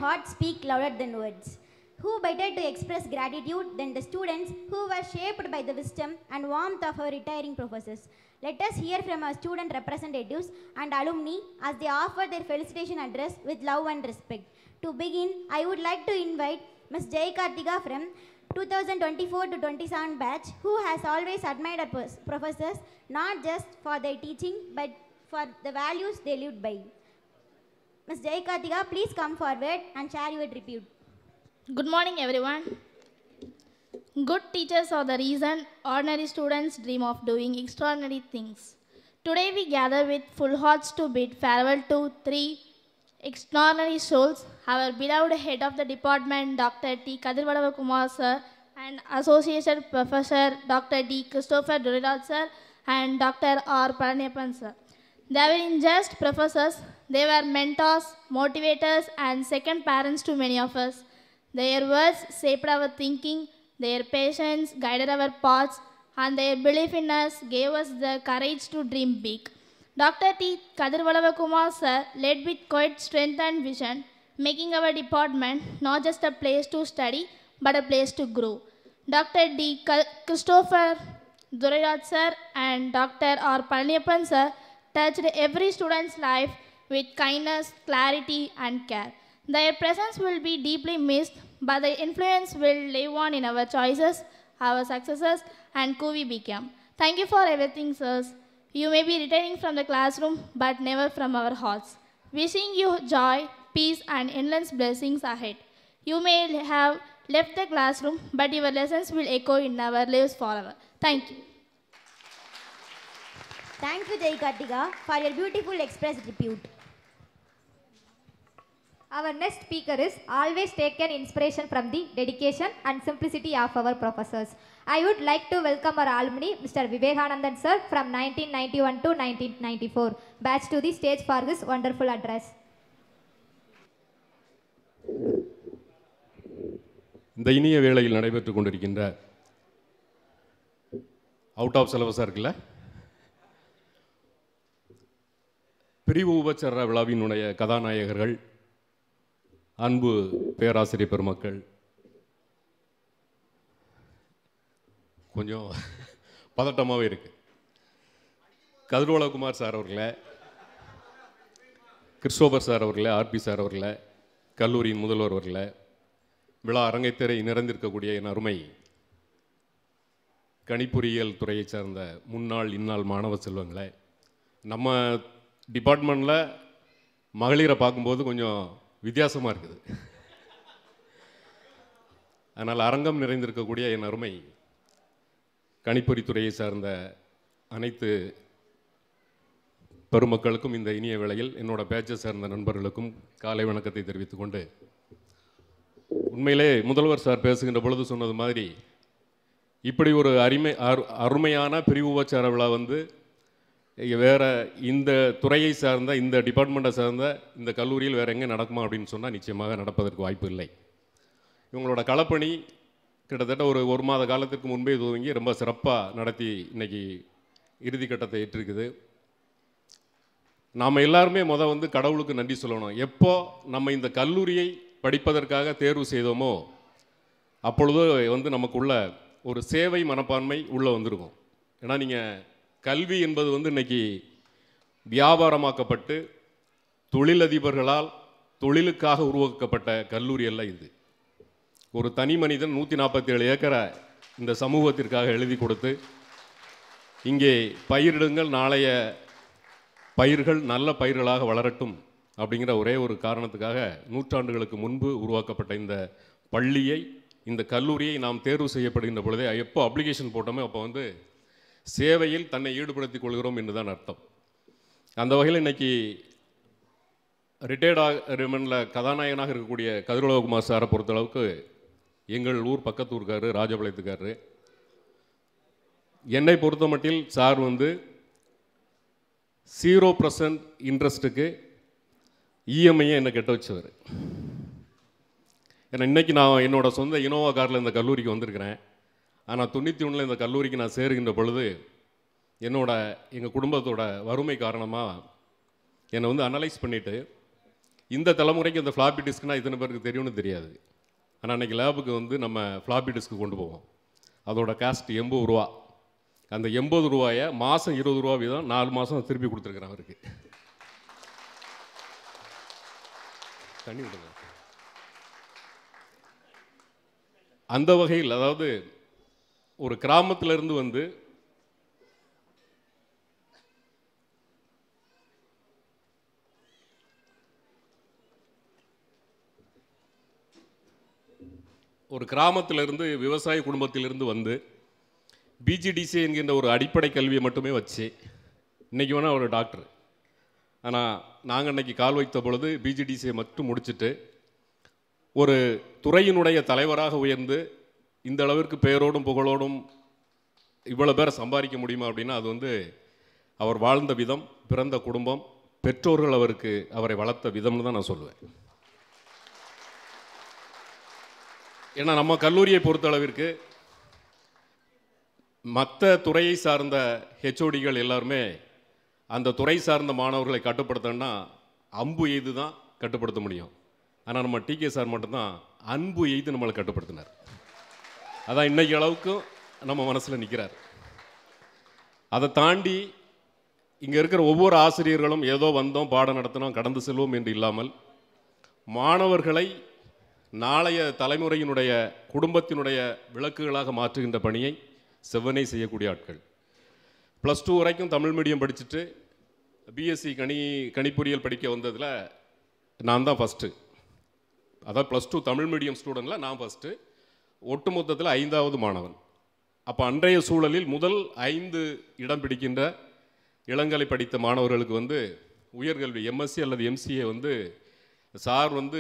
hearts speak louder than words. Who better to express gratitude than the students who were shaped by the wisdom and warmth of our retiring professors? Let us hear from our student representatives and alumni as they offer their felicitation address with love and respect. To begin, I would like to invite Ms. Jai Karthika from 2024 to 27 batch, who has always admired our professors not just for their teaching but for the values they lived by. Ms. Jai Karthika, please come forward and share your tribute. Good morning, everyone. Good teachers are the reason ordinary students dream of doing extraordinary things. Today we gather with full hearts to bid farewell to three extraordinary souls: our beloved head of the department, Dr. T. Kadirvalava Kumar sir, and Associate Professor Dr. D. Christopher Duriraj sir, and Dr. R. Palaniappan sir. They weren't just professors, they were mentors, motivators, and second parents to many of us. Their words shaped our thinking, their patience guided our paths, and their belief in us gave us the courage to dream big. Dr. T. Kadirvalava Kumar sir led with quite strength and vision, making our department not just a place to study, but a place to grow. Dr. D. Christopher Duriraj sir and Dr. R. Palaniappan sir touched every student's life with kindness, clarity, and care. Their presence will be deeply missed, but their influence will live on in our choices, our successes, and who we become. Thank you for everything, sirs. You may be retiring from the classroom, but never from our hearts. Wishing you joy, peace, and endless blessings ahead. You may have left the classroom, but your lessons will echo in our lives forever. Thank you. Thank you, Jai Karthika, for your beautiful expressed tribute. Our next speaker is always taken inspiration from the dedication and simplicity of our professors. I would like to welcome our alumni, Mr. Vivekanandan sir, from 1991 to 1994, batch to the stage for his wonderful address. இந்த இனிய வேளையில் நடைபெற்றுக் கொண்டிருக்கின்ற out of சிலபஸாக இருக்குல்ல பிரிவு உபச்சார விழாவினுடைய கதாநாயகர்கள், அன்பு பேராசிரியர் பெருமக்கள், கொஞ்சம் பதட்டமாகவே இருக்கு. கதிர்வளகுமார் சார் அவர்களே, கிறிஸ்டோபர் சார் அவர்களே, ஆர்பி சார் அவர்களே, கல்லூரியின் முதல்வர் அவர்களே, விழா அரங்கைத்திரை நிறைந்திருக்கக்கூடிய என் அருமை கணிப்பொறியியல் துறையை சார்ந்த முன்னாள் இந்நாள் மாணவ செல்வங்களே, நம்ம டிபார்ட்மெண்ட்டில் மகளிரை பார்க்கும்போது கொஞ்சம் வித்தியாசமாக இருக்குது. அதனால் அரங்கம் நிறைந்திருக்கக்கூடிய என் அருமை கணிப்பொறித்துறையை சார்ந்த அனைத்து பெருமக்களுக்கும் இந்த இனிய வேளையில் என்னோட பேச்சை சார்ந்த நண்பர்களுக்கும் காலை வணக்கத்தை தெரிவித்துக் கொண்டு, உண்மையிலே முதல்வர் சார் பேசுகின்ற பொழுது சொன்னது மாதிரி இப்படி ஒரு அருமையான பிரிவு உபச்சார விழா வேறு இந்த துறையை சார்ந்த, இந்த டிபார்ட்மெண்ட்டை சார்ந்த இந்த கல்லூரியில் வேறு எங்கே நடக்குமா அப்படின்னு சொன்னால் நிச்சயமாக நடப்பதற்கு வாய்ப்பு இல்லை. இவங்களோட களப்பணி கிட்டத்தட்ட ஒரு மாத காலத்திற்கு முன்பே துவங்கி ரொம்ப சிறப்பாக நடத்தி இன்றைக்கி இறுதிக்கட்டத்தை ஏற்றிருக்குது. நாம் எல்லாருமே கடவுளுக்கு நன்றி சொல்லணும். எப்போ நம்ம இந்த கல்லூரியை படிப்பதற்காக தேர்வு செய்தோமோ அப்பொழுது நமக்குள்ள ஒரு சேவை மனப்பான்மை உள்ளே வந்திருக்கும். ஏன்னா நீங்கள் கல்வி என்பது இன்றைக்கி வியாபாரமாக்கப்பட்டு தொழிலதிபர்களால் தொழிலுக்காக உருவாக்கப்பட்ட கல்லூரி அல்ல இது. ஒரு தனி மனிதன் 147 ஏக்கரை இந்த சமூகத்திற்காக எழுதி கொடுத்து, இங்கே பயிரிடுங்கள், நாளைய பயிர்கள் நல்ல பயிர்களாக வளரட்டும் அப்படிங்கிற ஒரே ஒரு காரணத்துக்காக நூற்றாண்டுகளுக்கு முன்பு உருவாக்கப்பட்ட இந்த பள்ளியை, இந்த கல்லூரியை நாம் தேர்வு செய்யப்படுகின்ற பொழுதே எப்போ அப்ளிகேஷன் போட்டோமோ அப்போ சேவையில் தன்னை ஈடுபடுத்திக் கொள்கிறோம் என்று தான் அர்த்தம். அந்த வகையில் இன்றைக்கி ரிட்டையர்டாக கதாநாயகனாக இருக்கக்கூடிய கதிர்வளகுமார் சாரை பொறுத்தளவுக்கு எங்கள் ஊர் பக்கத்தூர்காரு, ராஜபாளையத்துக்காரரு. என்னை பொறுத்த மட்டில் சார் 0% இன்ட்ரெஸ்ட்டுக்கு இஎம்ஐயை என்னை கெட்ட வச்சவர். ஏன்னா இன்றைக்கி நான் என்னோடய சொந்த இனோவா காரில் இந்த கல்லூரிக்கு வந்திருக்கிறேன். ஆனால் 91 இந்த கல்லூரிக்கு நான் சேருகின்ற பொழுது எங்கள் குடும்பத்தோட வறுமை காரணமாக என்னை அனலைஸ் பண்ணிவிட்டு இந்த தலைமுறைக்கு அந்த ஃப்ளாப்பி டிஸ்க்னால் இத்தனை பேருக்கு தெரியும்னு தெரியாது. ஆனால் அன்றைக்கி லேபுக்கு வந்து நம்ம ஃப்ளாப்பி டிஸ்க்கு கொண்டு போவோம். அதோட காஸ்ட் 80 ரூபா. அந்த 80 ரூபாயை மாதம் 20 ரூபா வீதம் 4 மாதம் திருப்பி கொடுத்துருக்குறேன் அவருக்கு. தண்ணி விடுங்க. அந்த வகையில் அதாவது ஒரு கிராமத்திலிருந்து வந்து விவசாய குடும்பத்திலிருந்து வந்து பிஜிடிசி என்கின்ற ஒரு அடிப்படை கல்வியை மட்டுமே வச்சு இன்றைக்கி வேணால் ஒரு டாக்டர். ஆனால் நாங்கள் அன்றைக்கி கால் வைத்த பொழுது பிஜிடிசியை மட்டும் முடிச்சுட்டு ஒரு துறையினுடைய தலைவராக உயர்ந்து இந்த அளவிற்கு பேரோடும் புகழோடும் இவ்வளோ பேரை சம்பாதிக்க முடியுமா அப்படின்னா அது வந்து அவர் வாழ்ந்த விதம், பிறந்த குடும்பம், பெற்றோர்கள் அவரை வளர்த்த விதம்னு தான் நான் சொல்லுவேன். ஏன்னா நம்ம கல்லூரியை பொறுத்தளவிற்கு மற்ற துறையை சார்ந்த ஹெச்ஓடிகள் எல்லாருமே அந்த துறை சார்ந்த மாணவர்களை கட்டுப்படுத்தணும்னா அம்பு எய்து தான் கட்டுப்படுத்த முடியும். ஆனால் நம்ம டிகே சார் மட்டும்தான் அன்பு எய்து நம்மளை கட்டுப்படுத்தினார். அதான் இன்றைக்கி அளவுக்கும் நம்ம மனசில் நிற்கிறார். அதை தாண்டி இங்கே இருக்கிற ஒவ்வொரு ஆசிரியர்களும் ஏதோ வந்தோம், பாடம் நடத்தினோம், கடந்து செல்வோம் என்று இல்லாமல் மாணவர்களை நாளைய தலைமுறையினுடைய குடும்பத்தினுடைய விளக்குகளாக மாற்றுகின்ற பணியை செவ்வனே செய்யக்கூடிய ஆட்கள். +2 வரைக்கும் தமிழ் மீடியம் படிச்சுட்டு பிஎஸ்சி கணிப்பொறியியல் படிக்க வந்ததில் நான் தான் ஃபஸ்ட்டு. அதாவது +2 தமிழ் மீடியம் ஸ்டூடெண்ட்டில் நான் ஃபஸ்ட்டு, ஒட்டுமொத்தத்தில் 5வது மாணவன். அப்போ அன்றைய சூழலில் முதல் 5 இடம் பிடிக்கின்ற இளங்கலை படித்த மாணவர்களுக்கு வந்து உயர்கல்வி எம்எஸ்சி அல்லது எம்சிஏ வந்து சார் வந்து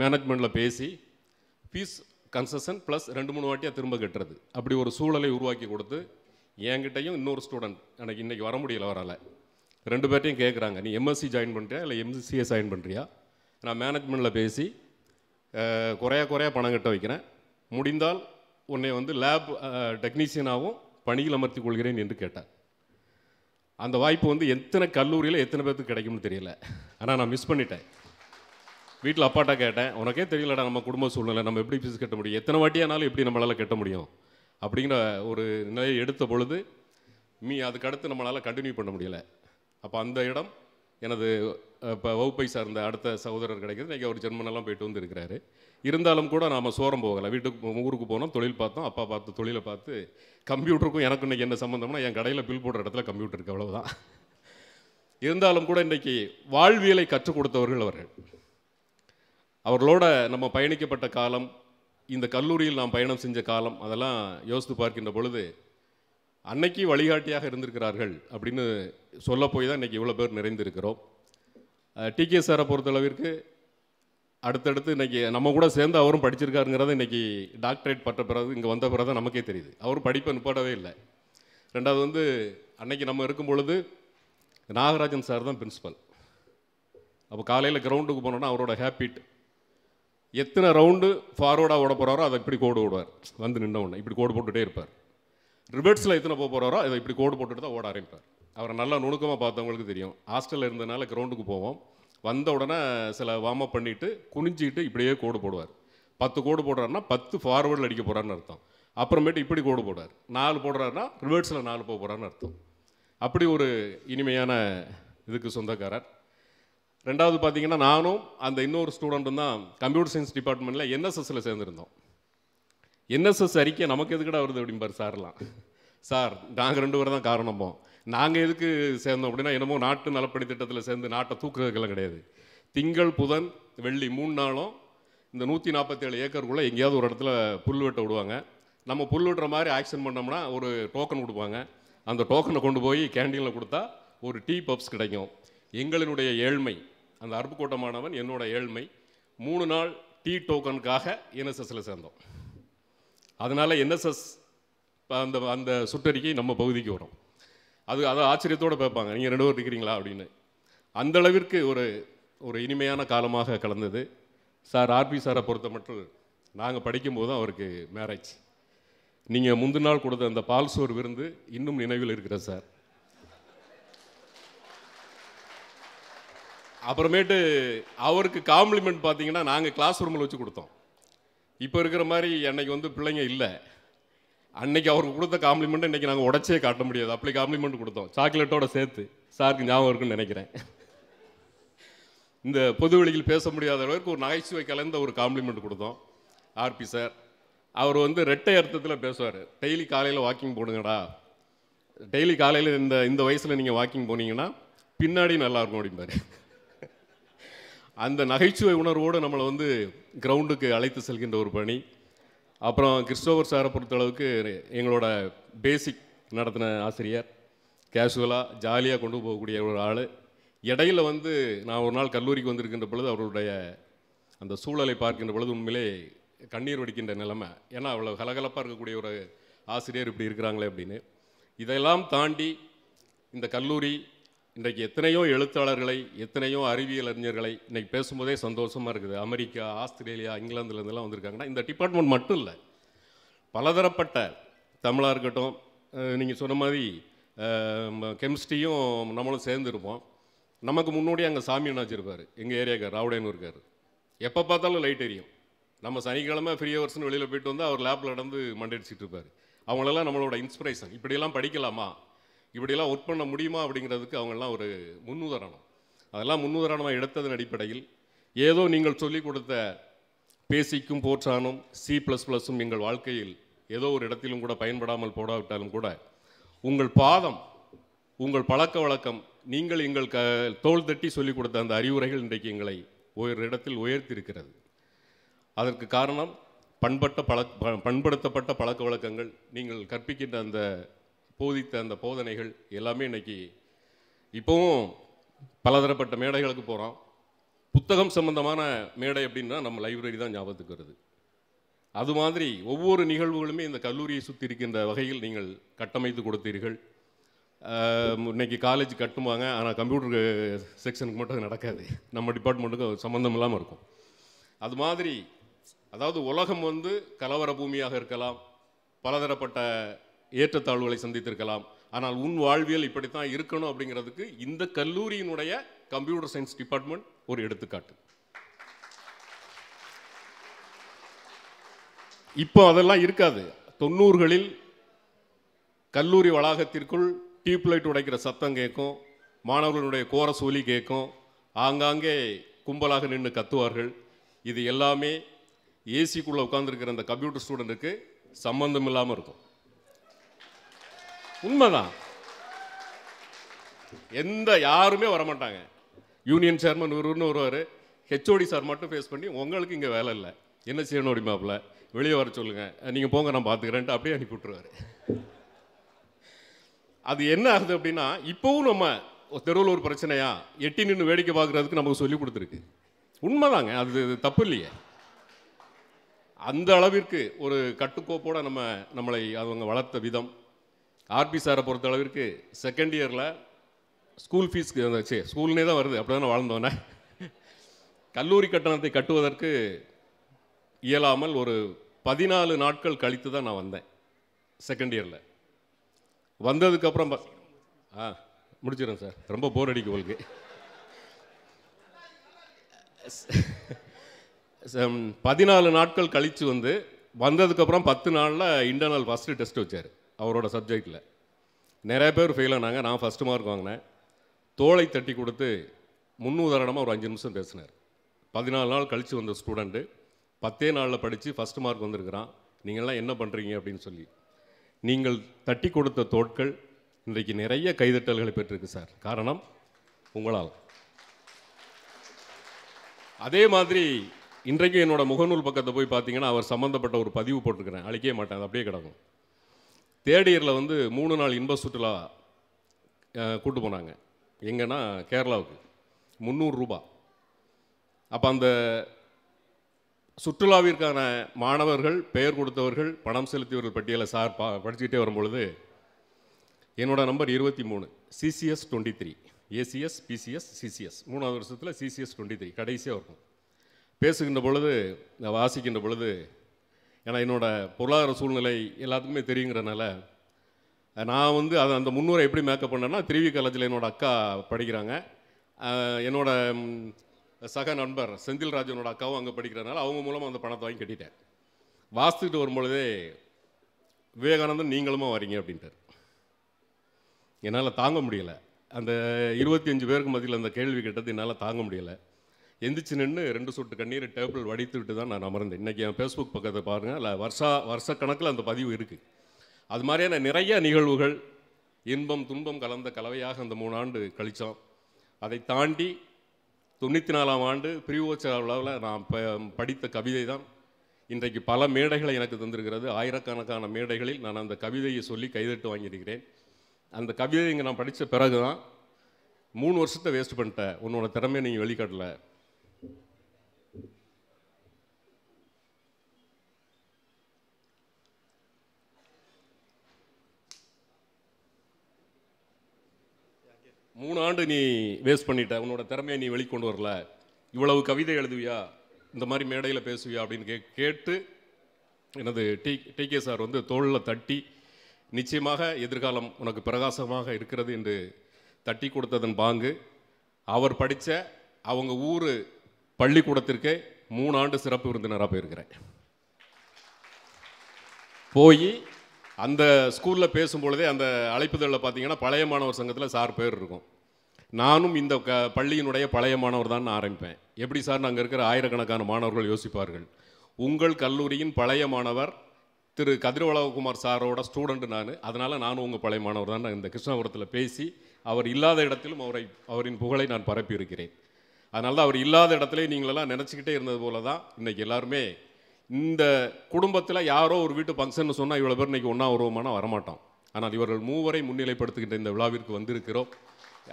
மேனேஜ்மெண்ட்டில் பேசி ஃபீஸ் கன்செஷன் ப்ளஸ் 2-3 வாட்டியாக திரும்ப கட்டுறது, அப்படி ஒரு சூழலை உருவாக்கி கொடுத்து என்கிட்டையும் இன்னொரு ஸ்டூடெண்ட் எனக்கு இன்றைக்கி வர முடியல, வரலை, 2 பேர்ட்டையும் கேட்குறாங்க, நீ எம்எஸ்சி ஜாயின் பண்ணுறியா இல்லை எம்சிஏ ஜாயின் பண்ணுறியா? நான் மேனேஜ்மெண்ட்டில் பேசி குறையா பணம் கட்ட வைக்கிறேன், முடிந்தால் உன்னை வந்து லேப் டெக்னீஷியனாகவும் பணியில் அமர்த்தி கொள்கிறேன் என்று கேட்டார். அந்த வாய்ப்பு வந்து எத்தனை கல்லூரியில் எத்தனை பேருக்கு கிடைக்கும்னு தெரியல. ஆனால் நான் மிஸ் பண்ணிட்டேன். வீட்டில் அப்பாட்டா கேட்டேன், உனக்கே தெரியலடா நம்ம குடும்ப சூழ்நிலை, நம்ம எப்படி ஃபீஸ் கட்ட முடியும், எத்தனை வாட்டியானாலும் எப்படி நம்மளால் கட்ட முடியும் அப்படிங்கிற ஒரு நிலையை எடுத்த பொழுது அதுக்கடுத்து நம்மளால் கண்டினியூ பண்ண முடியலை. அப்போ அந்த இடம் எனது இப்போ வகுப்பை சார்ந்த அடுத்த சகோதரர் கிடைக்கிது. இன்றைக்கி அவர் ஜெர்மனெல்லாம் போயிட்டு வந்து இருக்கிறாரு. இருந்தாலும் கூட நாம் சோரம் போகலை, ஊருக்கு போனோம், தொழில் பார்த்தோம், அப்பா பார்த்து தொழிலை பார்த்து, கம்ப்யூட்டருக்கும் எனக்கு இன்றைக்கி என்ன சம்மந்தம்னா என் கடையில் பில் போடுற இடத்துல கம்ப்யூட்டர் இருக்குது, அவ்வளோதான். இருந்தாலும் கூட இன்றைக்கி வாழ்வியலை கற்றுக் கொடுத்தவர்கள் அவர்களோட நம்ம பயணிக்கப்பட்ட காலம், இந்த கல்லூரியில் நாம் பயணம் செஞ்ச காலம், அதெல்லாம் யோசித்து பார்க்கின்ற பொழுது அன்னைக்கு வழிகாட்டியாக இருந்திருக்கிறார்கள் அப்படின்னு சொல்ல போய் தான் இன்றைக்கி இவ்வளோ பேர் நிறைந்திருக்கிறோம். டிகே சாரை பொறுத்தளவிற்கு அடுத்தடுத்து இன்றைக்கி நம்ம கூட சேர்ந்து அவரும் படிச்சிருக்காருங்கிறத இன்றைக்கி டாக்டரேட் பட்ட பிறகு இங்கே வந்த பிறகு தான் நமக்கே தெரியுது. அவரும் படிப்பை நிப்பாடவே இல்லை. ரெண்டாவது வந்து அன்னைக்கு நம்ம இருக்கும் பொழுது நாகராஜன் சார் தான் பிரின்சிபல். அப்போ காலையில் கிரவுண்டுக்கு போனோன்னா அவரோட ஹேபிட் எத்தனை ரவுண்டு ஃபார்வர்டாக ஓட போகிறாரோ அதை இப்படி கோடு ஓடுவார், வந்து நின்ற உடனே இப்படி கோடு போட்டுகிட்டே இருப்பார். ரிவர்ஸில் எத்தனை போகிறாரோ அதை இப்படி கோடு போட்டுட்டு தான் ஓட ஆரம்பிப்பார். அவரை நல்லா நுணுக்கமாக பார்த்தவங்களுக்கு தெரியும். ஹாஸ்டலில் இருந்ததுனால கிரவுண்டுக்கு போவோம், வந்த உடனே சில வார்ம் அப் பண்ணிவிட்டு குனிஞ்சிக்கிட்டு இப்படியே கோடு போடுவார். 10 கோடு போடுறாருன்னா 10 ஃபார்வர்டில் அடிக்க போகிறாருன்னு அர்த்தம். அப்புறமேட்டு இப்படி கோடு போடுவார். 4 போடுறாருன்னா ரிவர்ஸில் 4 போக போகிறாருன்னு அர்த்தம். அப்படி ஒரு இனிமையான இதுக்கு சொந்தக்காரர். ரெண்டாவது பார்த்தீங்கன்னா நானும் அந்த இன்னொரு ஸ்டூடெண்ட்டும் தான் கம்ப்யூட்டர் சயின்ஸ் டிபார்ட்மெண்ட்டில் என்எஸ்எஸ்ஸில் சேர்ந்துருந்தோம். என்எஸ்எஸ் அறிக்கை நமக்கு எதுக்கடா வருது அப்படிம்பார் சார்லாம். சார் நாங்கள் 2 பேர் தான் காரணமோ, நாங்கள் எதுக்கு சேர்ந்தோம் அப்படின்னா என்னமோ நாட்டு நலப்பணி திட்டத்தில் சேர்ந்து நாட்டை தூக்குறதுக்கெல்லாம் கிடையாது. திங்கள் புதன் வெள்ளி 3 நாளும் இந்த 147 ஏக்கருக்குள்ளே எங்கேயாவது ஒரு இடத்துல புல் வெட்ட விடுவாங்க. நம்ம புல் வெட்டுற மாதிரி ஆக்ஷன் பண்ணோம்னா ஒரு டோக்கன் கொடுப்பாங்க. அந்த டோக்கனை கொண்டு போய் கேண்டீனில் கொடுத்தா ஒரு டீ பப்ஸ் கிடைக்கும். எங்களினுடைய ஏழ்மை, அந்த அருப்புக்கோட்டை மாணவன் என்னோட ஏழ்மை, 3 நாள் டீ டோக்கனுக்காக என்எஸ்எஸ்ஸில் சேர்ந்தோம். அதனால் என்எஸ்எஸ் அந்த சுற்றறிக்கை நம்ம பகுதிக்கு வரும். அதை ஆச்சரியத்தோடு பார்ப்பாங்க, நீங்கள் 2 பேர் இருக்கிறீங்களா அப்படின்னு. அந்தளவிற்கு ஒரு இனிமையான காலமாக கலந்தது. சார் ஆர்பி சாரை பொறுத்த மட்டும் நாங்கள் படிக்கும்போது தான் அவருக்கு மேரேஜ். நீங்கள் முந்தின நாள் கொடுத்த அந்த பால் சோறு விருந்து இன்னும் நினைவில் இருக்கிற சார். அப்புறமேட்டு அவருக்கு காம்ப்ளிமெண்ட் பார்த்தீங்கன்னா நாங்கள் கிளாஸ் ரூமில் வச்சு கொடுத்தோம். இப்போ இருக்கிற மாதிரி அன்னைக்கு வந்து பிள்ளைங்க இல்லை. அன்னைக்கு அவருக்கு கொடுத்த காம்ப்ளிமெண்ட்டை இன்றைக்கி நாங்கள் உடச்சே காட்ட முடியாது. அப்படி காம்ப்ளிமெண்ட் கொடுத்தோம், சாக்லேட்டோட சேர்த்து. சாருக்கு ஞாபகம் இருக்குன்னு நினைக்கிறேன். இந்த பொதுவெளியில் பேச முடியாத அளவுக்கு ஒரு நகைச்சுவை கலந்த ஒரு காம்ப்ளிமெண்ட் கொடுத்தோம். ஆர்பி சார் அவர் வந்து ரெட்டை அர்த்தத்தில் பேசுவார். டெய்லி காலையில் வாக்கிங் போடுங்கடா, டெய்லி காலையில் இந்த வயசில் நீங்கள் வாக்கிங் போனீங்கன்னா பின்னாடி நல்லாயிருக்கும் அப்படிம்பாரு. அந்த நகைச்சுவை உணர்வோடு நம்மளை வந்து கிரவுண்டுக்கு அழைத்து செல்கின்ற ஒரு பணி. அப்புறம் கிறிஸ்டோபர் சாரை பொறுத்தளவுக்கு எங்களோட பேசிக் நடத்தின ஆசிரியர், கேஷுவலாக ஜாலியாக கொண்டு போகக்கூடிய ஒரு ஆள். இடையில் வந்து நான் ஒரு நாள் கல்லூரிக்கு வந்திருக்கின்ற பொழுது அவருடைய அந்த சூழலை பார்க்கின்ற பொழுது உண்மையிலே கண்ணீர் வடிக்கின்ற நிலைமை. ஏன்னா அவ்வளோ கலகலப்பாக இருக்கக்கூடிய ஒரு ஆசிரியர் இப்படி இருக்கிறாங்களே அப்படின்னு. இதெல்லாம் தாண்டி இந்த கல்லூரி இன்றைக்கு எத்தனையோ எழுத்தாளர்களை, எத்தனையோ அறிவியல் அறிஞர்களை இன்றைக்கி பேசும்போதே சந்தோஷமாக இருக்குது. அமெரிக்கா, ஆஸ்திரேலியா, இங்கிலாந்துலேருந்துலாம் வந்திருக்காங்கன்னா இந்த டிபார்ட்மெண்ட் மட்டும் இல்லை, பலதரப்பட்ட தமிழாக இருக்கட்டும், நீங்கள் சொன்ன மாதிரி கெமிஸ்ட்ரியும் நம்மளும் சேர்ந்துருப்போம். நமக்கு முன்னோடி அங்கே சாமி அண்ணாச்சி இருப்பார், எங்கள் ஏரியாக்கார், ராவுடேன்னு இருக்கார். எப்போ பார்த்தாலும் லைட் எரியும். நம்ம சனிக்கிழமை ஃப்ரீ ஹவர்ஸ்னு வெளியில் போயிட்டு வந்து அவர் லேப்பில் நடந்து மண்டடிச்சிட்டு இருப்பார். அவங்களெல்லாம் நம்மளோட இன்ஸ்பிரேஷன். இப்படியெல்லாம் படிக்கலாமா, இப்படியெல்லாம் ஒர்க் பண்ண முடியுமா அப்படிங்கிறதுக்கு அவங்கெல்லாம் ஒரு முன்னுதாரணம். அதெல்லாம் முன்னுதாரணமாக எடுத்ததன் அடிப்படையில் ஏதோ நீங்கள் சொல்லிக் கொடுத்த பேசிக்கும் போற்றானும் C++ம் எங்கள் வாழ்க்கையில் ஏதோ ஒரு இடத்திலும் கூட பயன்படாமல் போடாவிட்டாலும் கூட உங்கள் பாதம், உங்கள் பழக்க வழக்கம், நீங்கள் எங்கள் தோள் தட்டி சொல்லிக் கொடுத்த அந்த அறிவுரைகள் இன்றைக்கு எங்களை ஒரு இடத்தில் உயர்த்தியிருக்கிறது. அதற்கு காரணம் பண்படுத்தப்பட்ட பழக்க வழக்கங்கள், நீங்கள் கற்பிக்கின்ற அந்த போதித்த அந்த போதனைகள் எல்லாமே இன்றைக்கி. இப்போவும் பலதரப்பட்ட மேடைகளுக்கு போகிறோம். புத்தகம் சம்பந்தமான மேடை அப்படின்னா நம்ம லைப்ரரி தான் ஞாபகத்துக்கு வருது. அது மாதிரி ஒவ்வொரு நிகழ்வுகளுமே இந்த கல்லூரியை சுற்றி இருக்கின்ற வகையில் நீங்கள் கட்டமைத்து கொடுத்தீர்கள். இன்றைக்கி காலேஜ் கட்டுவாங்க, ஆனால் கம்ப்யூட்டர் செக்ஷனுக்கு மட்டும் நடக்காது, நம்ம டிபார்ட்மெண்ட்டுக்கு சம்மந்தம் இல்லாமல் இருக்கும். அது மாதிரி அதாவது உலகம் வந்து கலவர பூமியாக இருக்கலாம், பலதரப்பட்ட ஏற்றத்தாழ்வுகளை சந்தித்திருக்கலாம், ஆனால் உன் வாழ்வியல் இப்படித்தான் இருக்கணும் அப்படிங்கிறதுக்கு இந்த கல்லூரியினுடைய கம்ப்யூட்டர் சயின்ஸ் டிபார்ட்மெண்ட் ஒரு எடுத்துக்காட்டு. இப்போ அதெல்லாம் இருக்காது. 90களில் கல்லூரி வளாகத்திற்குள் டியூப்லைட் உடைக்கிற சத்தம் கேட்கும், மாணவர்களுடைய கோரஸ் ஒலி கேட்கும், ஆங்காங்கே கும்பலாக நின்று கத்துவார்கள். இது எல்லாமே ஏசிக்குள்ளே உட்காந்துருக்கிற அந்த கம்ப்யூட்டர் ஸ்டூடெண்ட்டுக்கு சம்பந்தம் இல்லாமல் இருக்கும். உண்மைதான். யாருமே வரமாட்டாங்க. யூனியன் சேர்மன் ஒருவர்னு வருவார், ஹெச்ஓடி சார் மட்டும் ஃபேஸ் பண்ணி உங்களுக்கு இங்கே வேலை இல்லை, என்ன செய்யணும் அப்படிமாப்பில், வெளியே வர சொல்லுங்கள், நீங்கள் போங்க நான் பார்த்துக்கிறேன்ட்டு அப்படியே அனுப்பி விட்டுருவார். அது என்ன ஆகுது அப்படின்னா, இப்போவும் நம்ம தெருவில் ஒரு பிரச்சனையா எட்டி நின்று வேடிக்கை பார்க்குறதுக்கு நமக்கு சொல்லி கொடுத்துருக்கு. உண்மைதாங்க, அது தப்பு இல்லையே. அந்த அளவிற்கு ஒரு கட்டுக்கோப்போடு நம்மளை அவங்க வளர்த்த விதம். ஆர்பி சாரை பொறுத்த அளவிற்கு செகண்ட் இயரில் ஸ்கூல் ஃபீஸ்க்கு வந்துச்சு, ஸ்கூல்னே தான் வருது, அப்படி தானே வாழ்ந்தோன்னே. கல்லூரி கட்டணத்தை கட்டுவதற்கு இயலாமல் ஒரு 14 நாட்கள் கழித்து தான் நான் வந்தேன். செகண்ட் இயரில் வந்ததுக்கப்புறம் முடிச்சிடறேன் சார், ரொம்ப போர் அடிக்கும் உங்களுக்கு. 14 நாட்கள் கழித்து வந்ததுக்கப்புறம் 10 நாளில் இன்டர்னல் ஃபஸ்ட்டு டெஸ்ட் வச்சார் அவரோட சப்ஜெக்டில். நிறைய பேர் ஃபெயில் ஆனாங்க, நான் ஃபஸ்ட்டு மார்க் வாங்கினேன். தோளை தட்டி கொடுத்து முன்னுதாரணமாக ஒரு 5 நிமிஷம் பேசினார். 14 நாள் கழித்து வந்த ஸ்டூடெண்ட்டு 10 நாளில் படித்து ஃபஸ்ட்டு மார்க் வந்திருக்கிறான், நீங்கள்லாம் என்ன பண்ணுறீங்க அப்படின்னு சொல்லி. நீங்கள் தட்டி கொடுத்த தோட்கள் இன்றைக்கு நிறைய கைதட்டல்களை பெற்றிருக்கு சார். காரணம் உங்களால். அதே மாதிரி இன்றைக்கு என்னோட முகநூல் பக்கத்தை போய் பார்த்தீங்கன்னா அவர் சம்மந்தப்பட்ட ஒரு பதிவு போட்டிருக்கிறேன், அழிக்கவே மாட்டேன், அது அப்படியே கிடக்கும். தேர்ட் இயரில் 3 நாள் இன்ப சுற்றுலா கூட்டு போனாங்க. எங்கன்னா கேரளாவுக்கு 300 ரூபா. அப்போ அந்த சுற்றுலாவிற்கான மாணவர்கள், பெயர் கொடுத்தவர்கள், பணம் செலுத்தியவர்கள் பட்டியலை சார் படிச்சுக்கிட்டே வரும்பொழுது என்னோட number 23, CCS 23, ACS PCS CCS 3வது வருஷத்தில் CCS 23 கடைசியாக இருக்கும். பேசுகின்ற பொழுது, வாசிக்கின்ற பொழுது, ஏன்னா என்னோடய பொருளாதார சூழ்நிலை எல்லாத்துக்குமே தெரியுங்கிறனால நான் அந்த முன்னூரை எப்படி மேக்கப் பண்ணேன்னா, திருவி காலேஜில் என்னோடய அக்கா படிக்கிறாங்க, என்னோட சக நண்பர் செந்தில்ராஜனோட அக்காவும் அங்கே படிக்கிறதுனால அவங்க மூலமாக அந்த பணத்தை வாங்கி கட்டிட்டேன். வாசித்துட்டு வரும்பொழுதே விவேகானந்தன் நீங்களுமா வரீங்க அப்படின்ட்டார். என்னால் தாங்க முடியலை. அந்த 25 பேருக்கு மத்தியில் அந்த கேள்வி கேட்டது என்னால் தாங்க முடியலை. எந்திரிச்சு நின்று 2 சொட்டு கண்ணீர் டேபிள் வடித்து விட்டு தான் நான் அமர்ந்தேன். இன்றைக்கி என் ஃபேஸ்புக் பக்கத்தை பாருங்கள், இல்லை வருஷக்கணக்கில் அந்த பதிவு இருக்குது. அது மாதிரியான நிறைய நிகழ்வுகள், இன்பம் துன்பம் கலந்த கலவையாக அந்த 3 ஆண்டு கழித்தோம். அதை தாண்டி 94ஆம் ஆண்டு பிரிவோற்சவில் நான் படித்த கவிதை தான் இன்றைக்கு பல மேடைகளை எனக்கு தந்திருக்கிறது. ஆயிரக்கணக்கான மேடைகளில் நான் அந்த கவிதையை சொல்லி கைதட்டு வாங்கியிருக்கிறேன். அந்த கவிதை இங்கே நான் படித்த பிறகு தான் 3 வருஷத்தை வேஸ்ட் பண்ணிட்டேன், உன்னோட திறமையை நீங்கள் வெளிக்காட்டலை. மூணு ஆண்டு நீ வேஸ்ட் பண்ணிட்ட, உன்னோட திறமையை நீ வெளிக்கொண்டு வரல, இவ்வளவு கவிதை எழுதுவியா, இந்த மாதிரி மேடையில் பேசுவியா அப்படின்னு கேட்டு எனது டிகே சார் வந்து தோளில் தட்டி நிச்சயமாக எதிர்காலம் உனக்கு பிரகாசமாக இருக்கிறது என்று தட்டி கொடுத்ததன் பாங்கு அவர் படித்த அவங்க ஊர் பள்ளிக்கூடத்திற்கே 3 ஆண்டு சிறப்பு விருந்தினராக போயிருக்கிறேன். போய் அந்த ஸ்கூலில் பேசும்பொழுதே அந்த அழைப்புதலில் பார்த்தீங்கன்னா பழைய மாணவர் சங்கத்தில் சார் பேர் இருக்கும். நானும் இந்த பள்ளியினுடைய பழைய மாணவர் தான் ஆரம்பிப்பேன். எப்படி சார் அங்கே இருக்கிற ஆயிரக்கணக்கான மாணவர்கள் யோசிப்பார்கள், உங்கள் கல்லூரியின் பழைய மாணவர் திரு கதிரவளவகுமார் சாரோட ஸ்டூடெண்ட் நான், அதனால் நானும் உங்கள் பழைய மாணவர் தான் இந்த கிருஷ்ணாபுரத்தில் பேசி அவர் இல்லாத இடத்திலும் அவரின் புகழை நான் பரப்பி இருக்கிறேன். அதனால தான் அவர் இல்லாத இடத்துல நீங்களெல்லாம் நினச்சிக்கிட்டே இருந்தது போல தான் இன்றைக்கி எல்லாருமே இந்த குடும்பத்தில் யாரோ ஒரு வீட்டு ஃபங்க்ஷன் சொன்னால் இவ்வளோ பேர் இன்றைக்கி ஒன்றா வருவோமானா வரமாட்டோம். ஆனால் இவர்கள் மூவரை முன்னிலைப்படுத்துகின்ற இந்த விழாவிற்கு வந்திருக்கிறோம்.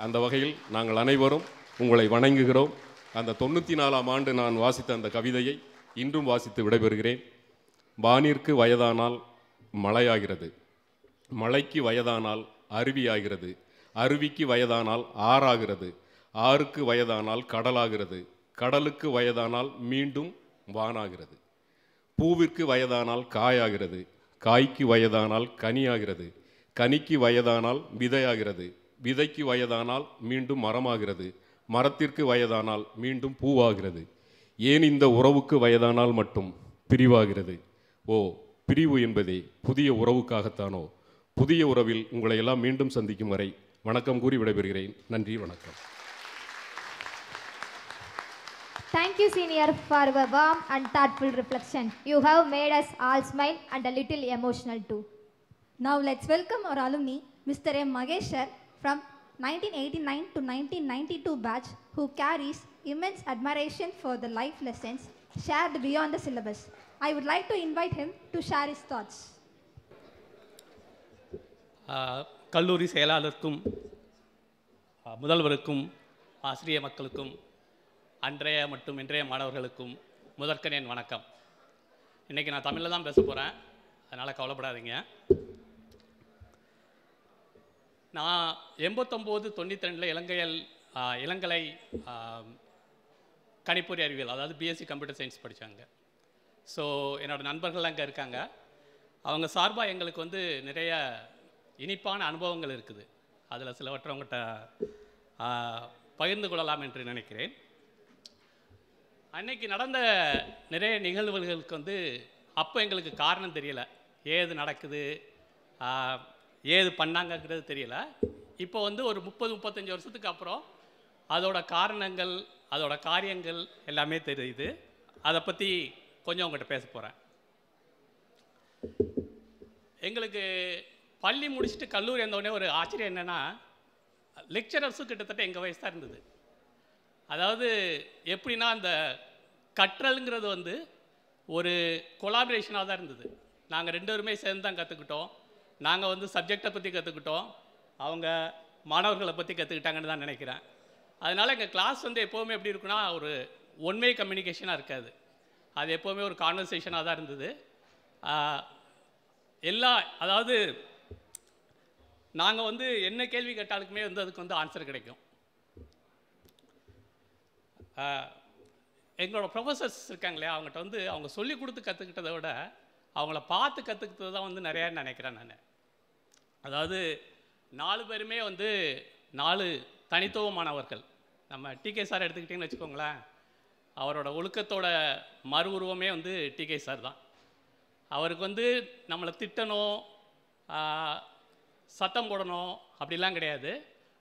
அந்த வகையில் நாங்கள் அனைவரும் உங்களை வணங்குகிறோம். அந்த 94ஆம் ஆண்டு நான் வாசித்த அந்த கவிதையை இன்றும் வாசித்து விடைபெறுகிறேன். வானிற்கு வயதானால் மழையாகிறது, மழைக்கு வயதானால் அருவியாகிறது, அருவிக்கு வயதானால் ஆறாகிறது, ஆறுக்கு வயதானால் கடலாகிறது, கடலுக்கு வயதானால் மீண்டும் வானாகிறது, பூவிற்கு வயதானால் காயாகிறது, காய்க்கு வயதானால் கனியாகிறது, கனிக்கு வயதானால் விதையாகிறது, விதைக்கு வயதானால் மீண்டும் மரமாகிறது, மரத்திற்கு வயதானால் மீண்டும் பூவாகிறது, ஏன் இந்த உறவுக்கு வயதானால் மட்டும் பிரிவாகிறது? ஓ, பிரிவு என்பதே புதிய உறவுக்காகத்தானோ? புதிய உறவில் உங்களை எல்லாம் மீண்டும் சந்திக்கும் வரை வணக்கம் கூறி விடைபெறுகிறேன். நன்றி, வணக்கம். Thank you, senior, for a warm and thoughtful reflection. You have made us all smile and a little emotional too. Now let's welcome our alumni, Mr. M. Magesh sir, from 1989 to 1992 batch, who carries immense admiration for the life lessons shared beyond the syllabus. I would like to invite him to share his thoughts. கல்லூரி செயலாளருக்கும் முதல்வருக்கும் ஆசிரிய மக்களுக்கும் அன்றைய மற்றும் இன்றைய மாணவர்களுக்கும் முதற்கன் என் வணக்கம். இன்றைக்கி நான் தமிழில் தான் பேச போகிறேன், அதனால் கவலைப்படாதீங்க. நான் 89-92 இளங்கலை கணிப்பொறி அறிவியல், அதாவது பிஎஸ்சி கம்ப்யூட்டர் சயின்ஸ் படித்தாங்க. ஸோ என்னோடய நண்பர்கள் அங்கே இருக்காங்க. அவங்க சார்பாக எங்களுக்கு வந்து நிறைய இனிப்பான அனுபவங்கள் இருக்குது. அதில் சிலவற்றை அவங்ககிட்ட பகிர்ந்து கொள்ளலாம் என்று நினைக்கிறேன். அன்னைக்கு நடந்த நிறைய நிகழ்வுகளுக்கு வந்து அப்போ எங்களுக்கு காரணம் தெரியலை, ஏது நடக்குது ஏது பண்ணாங்கங்கிறது தெரியல. இப்போ வந்து ஒரு 30-35 வருஷத்துக்கு அப்புறம் அதோட காரணங்கள் அதோட காரியங்கள் எல்லாமே தெரியுது. அதை பற்றி கொஞ்சம் உங்கள்கிட்ட பேச போகிறேன். எங்களுக்கு பள்ளி முடிச்சுட்டு கல்லூரி வந்தோடனே ஒரு ஆச்சரியம் என்னென்னா, லெக்சரர்ஸும் கிட்டத்தட்ட எங்கள் வயசு தான் இருந்தது. அதாவது எப்படின்னா, அந்த கற்றல்ங்கிறது வந்து ஒரு கொலாபரேஷனாக தான் இருந்தது. நாங்கள் 2 பேருமே சேர்ந்து தான் கற்றுக்கிட்டோம். நாங்கள் வந்து சப்ஜெக்டை பற்றி கற்றுக்கிட்டோம், அவங்க மாணவர்களை பற்றி கற்றுக்கிட்டாங்கன்னு தான் நினைக்கிறேன். அதனால் எங்கள் கிளாஸ் வந்து எப்போவுமே எப்படி இருக்குன்னா, ஒரு ஒன்வே கம்யூனிகேஷனாக இருக்காது. அது எப்போவுமே ஒரு கான்வர்சேஷனாக தான் இருந்தது. அதாவது நாங்கள் வந்து என்ன கேள்வி கேட்டாலுக்குமே வந்து அதுக்கு வந்து ஆன்சர் கிடைக்கும். எங்களோட ப்ரொஃபஸர்ஸ் இருக்காங்க இல்லையா, அவங்ககிட்ட வந்து அவங்க சொல்லி கொடுத்து கற்றுக்கிட்டதை விட அவங்கள பார்த்து கற்றுக்கிட்டது தான் வந்து நிறையா நினைக்கிறேன் நான். அதாவது 4 பேருமே வந்து 4 தனித்துவமானவர்கள். நம்ம டிகே சார் எடுத்துக்கிட்டிங்கன்னு வச்சுக்கோங்களேன், அவரோட ஒழுக்கத்தோட மறு உருவமே வந்து டிகே சார் தான். அவருக்கு வந்து நம்மளை திட்டணும், சத்தம் போடணும் அப்படிலாம் கிடையாது.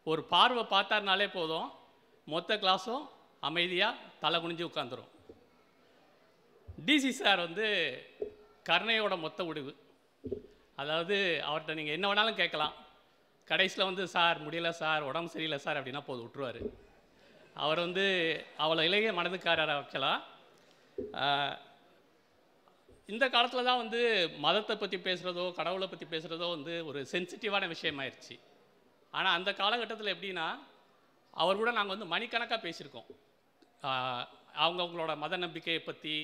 ஒரு பார்வை பார்த்தாருனாலே போதும், மொத்த கிளாஸும் அமைதியாக தலை குனிஞ்சு உட்காந்துரும். டிசி சார் வந்து கருணையோட மொத்த முடிவு. அதாவது அவர்கிட்ட நீங்கள் என்ன வேணாலும் கேட்கலாம், கடைசியில் வந்து சார் முடியல சார், உடம்பு சரியில்லை சார் அப்படின்னா போதும் விட்டுருவார். அவர் வந்து அவ்வளோ இளைய மனதுக்காரரை வைக்கலாம். இந்த காலத்தில் தான் வந்து மதத்தை பற்றி பேசுகிறதோ கடவுளை பற்றி பேசுகிறதோ வந்து ஒரு சென்சிட்டிவான விஷயமாயிருச்சு. ஆனால் அந்த காலகட்டத்தில் எப்படின்னா, அவர் கூட நாங்கள் வந்து மணிக்கணக்காக பேசியிருக்கோம். அவங்களோட மத நம்பிக்கையை பற்றி,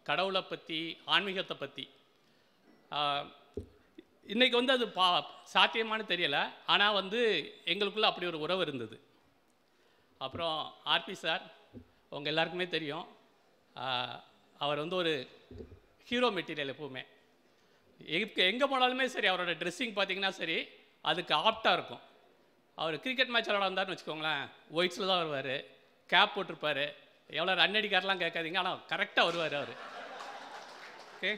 கடவுளை பற்றி, ஆன்மீகத்தை பற்றி. இன்றைக்கி வந்து அது சாத்தியமானு தெரியலை, ஆனால் வந்து எங்களுக்குள்ளே அப்படி ஒரு உறவு இருந்தது. அப்புறம் ஆர்பி சார் உங்கள் எல்லாருக்குமே தெரியும், அவர் வந்து ஒரு ஹீரோ மெட்டீரியல். எப்போவுமே எங்கே போனாலுமே சரி, அவரோட ட்ரெஸ்ஸிங் பார்த்திங்கன்னா சரி, அதுக்கு ஆப்டாக இருக்கும். அவர் கிரிக்கெட் மேட்ச் விளாட வந்தார்னு வச்சுக்கோங்களேன், ஒயிட்ஸில் தான் வருவார், கேப் போட்டிருப்பார், எவ்வளோ ரன் அடிக்காரெலாம் கேட்காதீங்க, ஆனால் கரெக்டாக வருவார் அவர். ஓகே.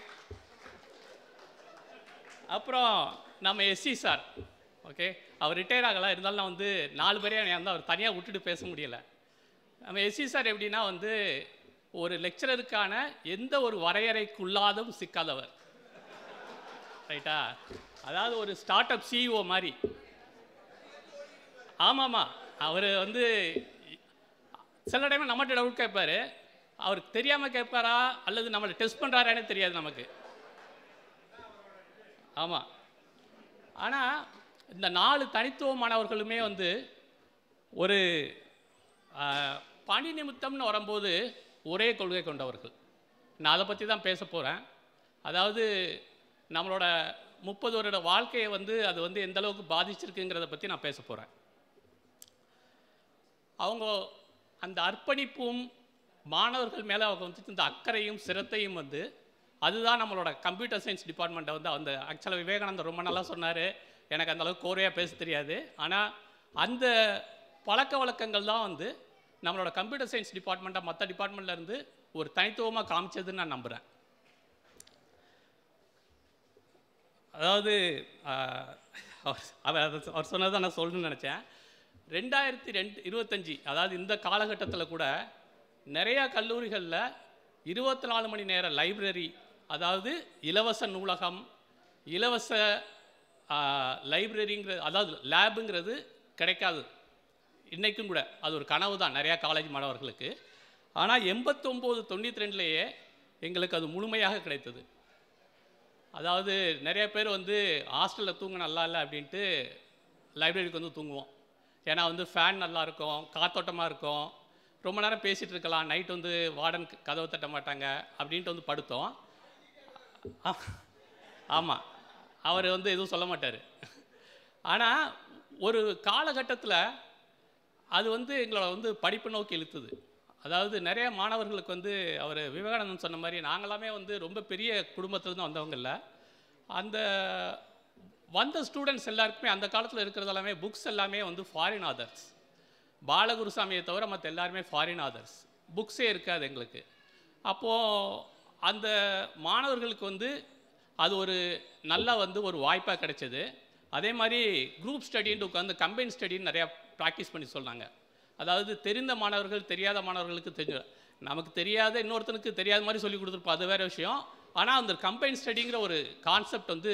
அப்புறம் நம்ம எஸ்சி சார், ஓகே, அவர் ரிட்டையர் ஆகலாம், இருந்தாலும் நான் வந்து 4 பேரையும் வந்து அவர் தனியாக விட்டுட்டு பேச முடியலை. நம்ம எஸ்சி சார் எப்படின்னா வந்து ஒரு லெக்சரருக்கான எந்த ஒரு வரையறைக்குள்ளாதும் சிக்காதவர், ரைட்டா? அதாவது ஒரு ஸ்டார்ட் அப் சிஇஓ மாதிரி. ஆமாம்மா, அவர் வந்து சில டைம் நம்மகிட்ட டவுட் கேட்பார், அவருக்கு தெரியாமல் கேட்பாரா அல்லது நம்மளை டெஸ்ட் பண்ணுறாரானே தெரியாது நமக்கு. ஆமாம். ஆனால் இந்த 4 தனித்துவமானவர்களுமே வந்து ஒரு பணி நிமித்தம்னு வரும்போது ஒரே கொள்கை கொண்டவர்கள். நான் அதை பற்றி தான் பேச போகிறேன். அதாவது நம்மளோட 30 வருட வாழ்க்கையை வந்து அது வந்து எந்த அளவுக்கு பாதிச்சிருக்குங்கிறத பற்றி நான் பேச போகிறேன். அவங்க அந்த அர்ப்பணிப்பும் மாணவர்கள் மேலே அவங்க வந்து இந்த அக்கறையும் சிரத்தையும் வந்து அதுதான் நம்மளோட கம்ப்யூட்டர் சயின்ஸ் டிபார்ட்மெண்ட்டை வந்து அந்த ஆக்சுவலாக விவேகானந்தர் ரொம்ப நல்லா சொன்னார், எனக்கு அந்தளவுக்கு கோரையாக பேச தெரியாது, ஆனால் அந்த பழக்க வழக்கங்கள் தான் வந்து நம்மளோட கம்ப்யூட்டர் சயின்ஸ் டிபார்ட்மெண்ட்டை மற்ற டிபார்ட்மெண்ட்லேருந்து ஒரு தனித்துவமாக காமிச்சதுன்னு நான் நம்புகிறேன். அதாவது அவர் சொன்னதை நான் சொல்லணும்னு நினச்சேன். 2025 அதாவது இந்த காலகட்டத்தில் கூட நிறையா கல்லூரிகளில் 24 மணி நேர லைப்ரரி, அதாவது இலவச நூலகம், இலவச லைப்ரரிங்கிற அதாவது லேபுங்கிறது கிடைக்காது. இன்றைக்கும் கூட அது ஒரு கனவு தான் நிறையா காலேஜ் மாணவர்களுக்கு. ஆனால் 89-92லேயே எங்களுக்கு அது முழுமையாக கிடைத்தது. அதாவது நிறைய பேர் வந்து ஹாஸ்டலில் தூங்க நல்லா இல்லை அப்படின்ட்டு லைப்ரரிக்கு வந்து தூங்குவோம். ஏன்னா வந்து ஃபேன் நல்லா இருக்கும், காத்தோட்டமாக இருக்கும், ரொம்ப நேரம் பேசிகிட்டு இருக்கலாம், நைட் வந்து வார்டன் கதவை தட்ட மாட்டாங்க அப்படின்ட்டு வந்து படுத்தோம். ஆமாம், அவர் வந்து எதுவும் சொல்ல மாட்டார். ஆனால் ஒரு காலகட்டத்தில் அது வந்து எங்களை வந்து படிப்பு நோக்கி இழுத்துது. அதாவது நிறைய மாணவர்களுக்கு வந்து அவர் விவேகானந்தன் சொன்ன மாதிரி நாங்களாமே வந்து ரொம்ப பெரிய குடும்பத்துலேருந்து வந்தவங்க இல்லை. அந்த வந்த ஸ்டூடெண்ட்ஸ் எல்லாருக்குமே அந்த காலத்தில் இருக்கிறது எல்லாமே புக்ஸ் எல்லாமே வந்து ஃபாரின் ஆதர்ஸ். பாலகுருசாமியை தவிர மற்ற எல்லாருமே ஃபாரின் ஆதர்ஸ், புக்ஸே இருக்காது எங்களுக்கு. அப்போது அந்த மாணவர்களுக்கு வந்து அது ஒரு நல்ல வந்து ஒரு வாய்ப்பாக கிடைச்சது. அதே மாதிரி குரூப் ஸ்டடின்ட்டு உட்காந்து கம்பைன் ஸ்டடின்னு நிறையா ப்ராக்டிஸ் பண்ணி சொன்னாங்க. அதாவது தெரிந்த மாணவர்கள் தெரியாத மாணவர்களுக்கு தெரிஞ்ச, நமக்கு தெரியாத இன்னொருத்தனுக்கு தெரியாத மாதிரி சொல்லி கொடுத்துருப்போம், அது வேறு விஷயம். ஆனால் அந்த கம்பைன் ஸ்டடிங்கிற ஒரு கான்செப்ட் வந்து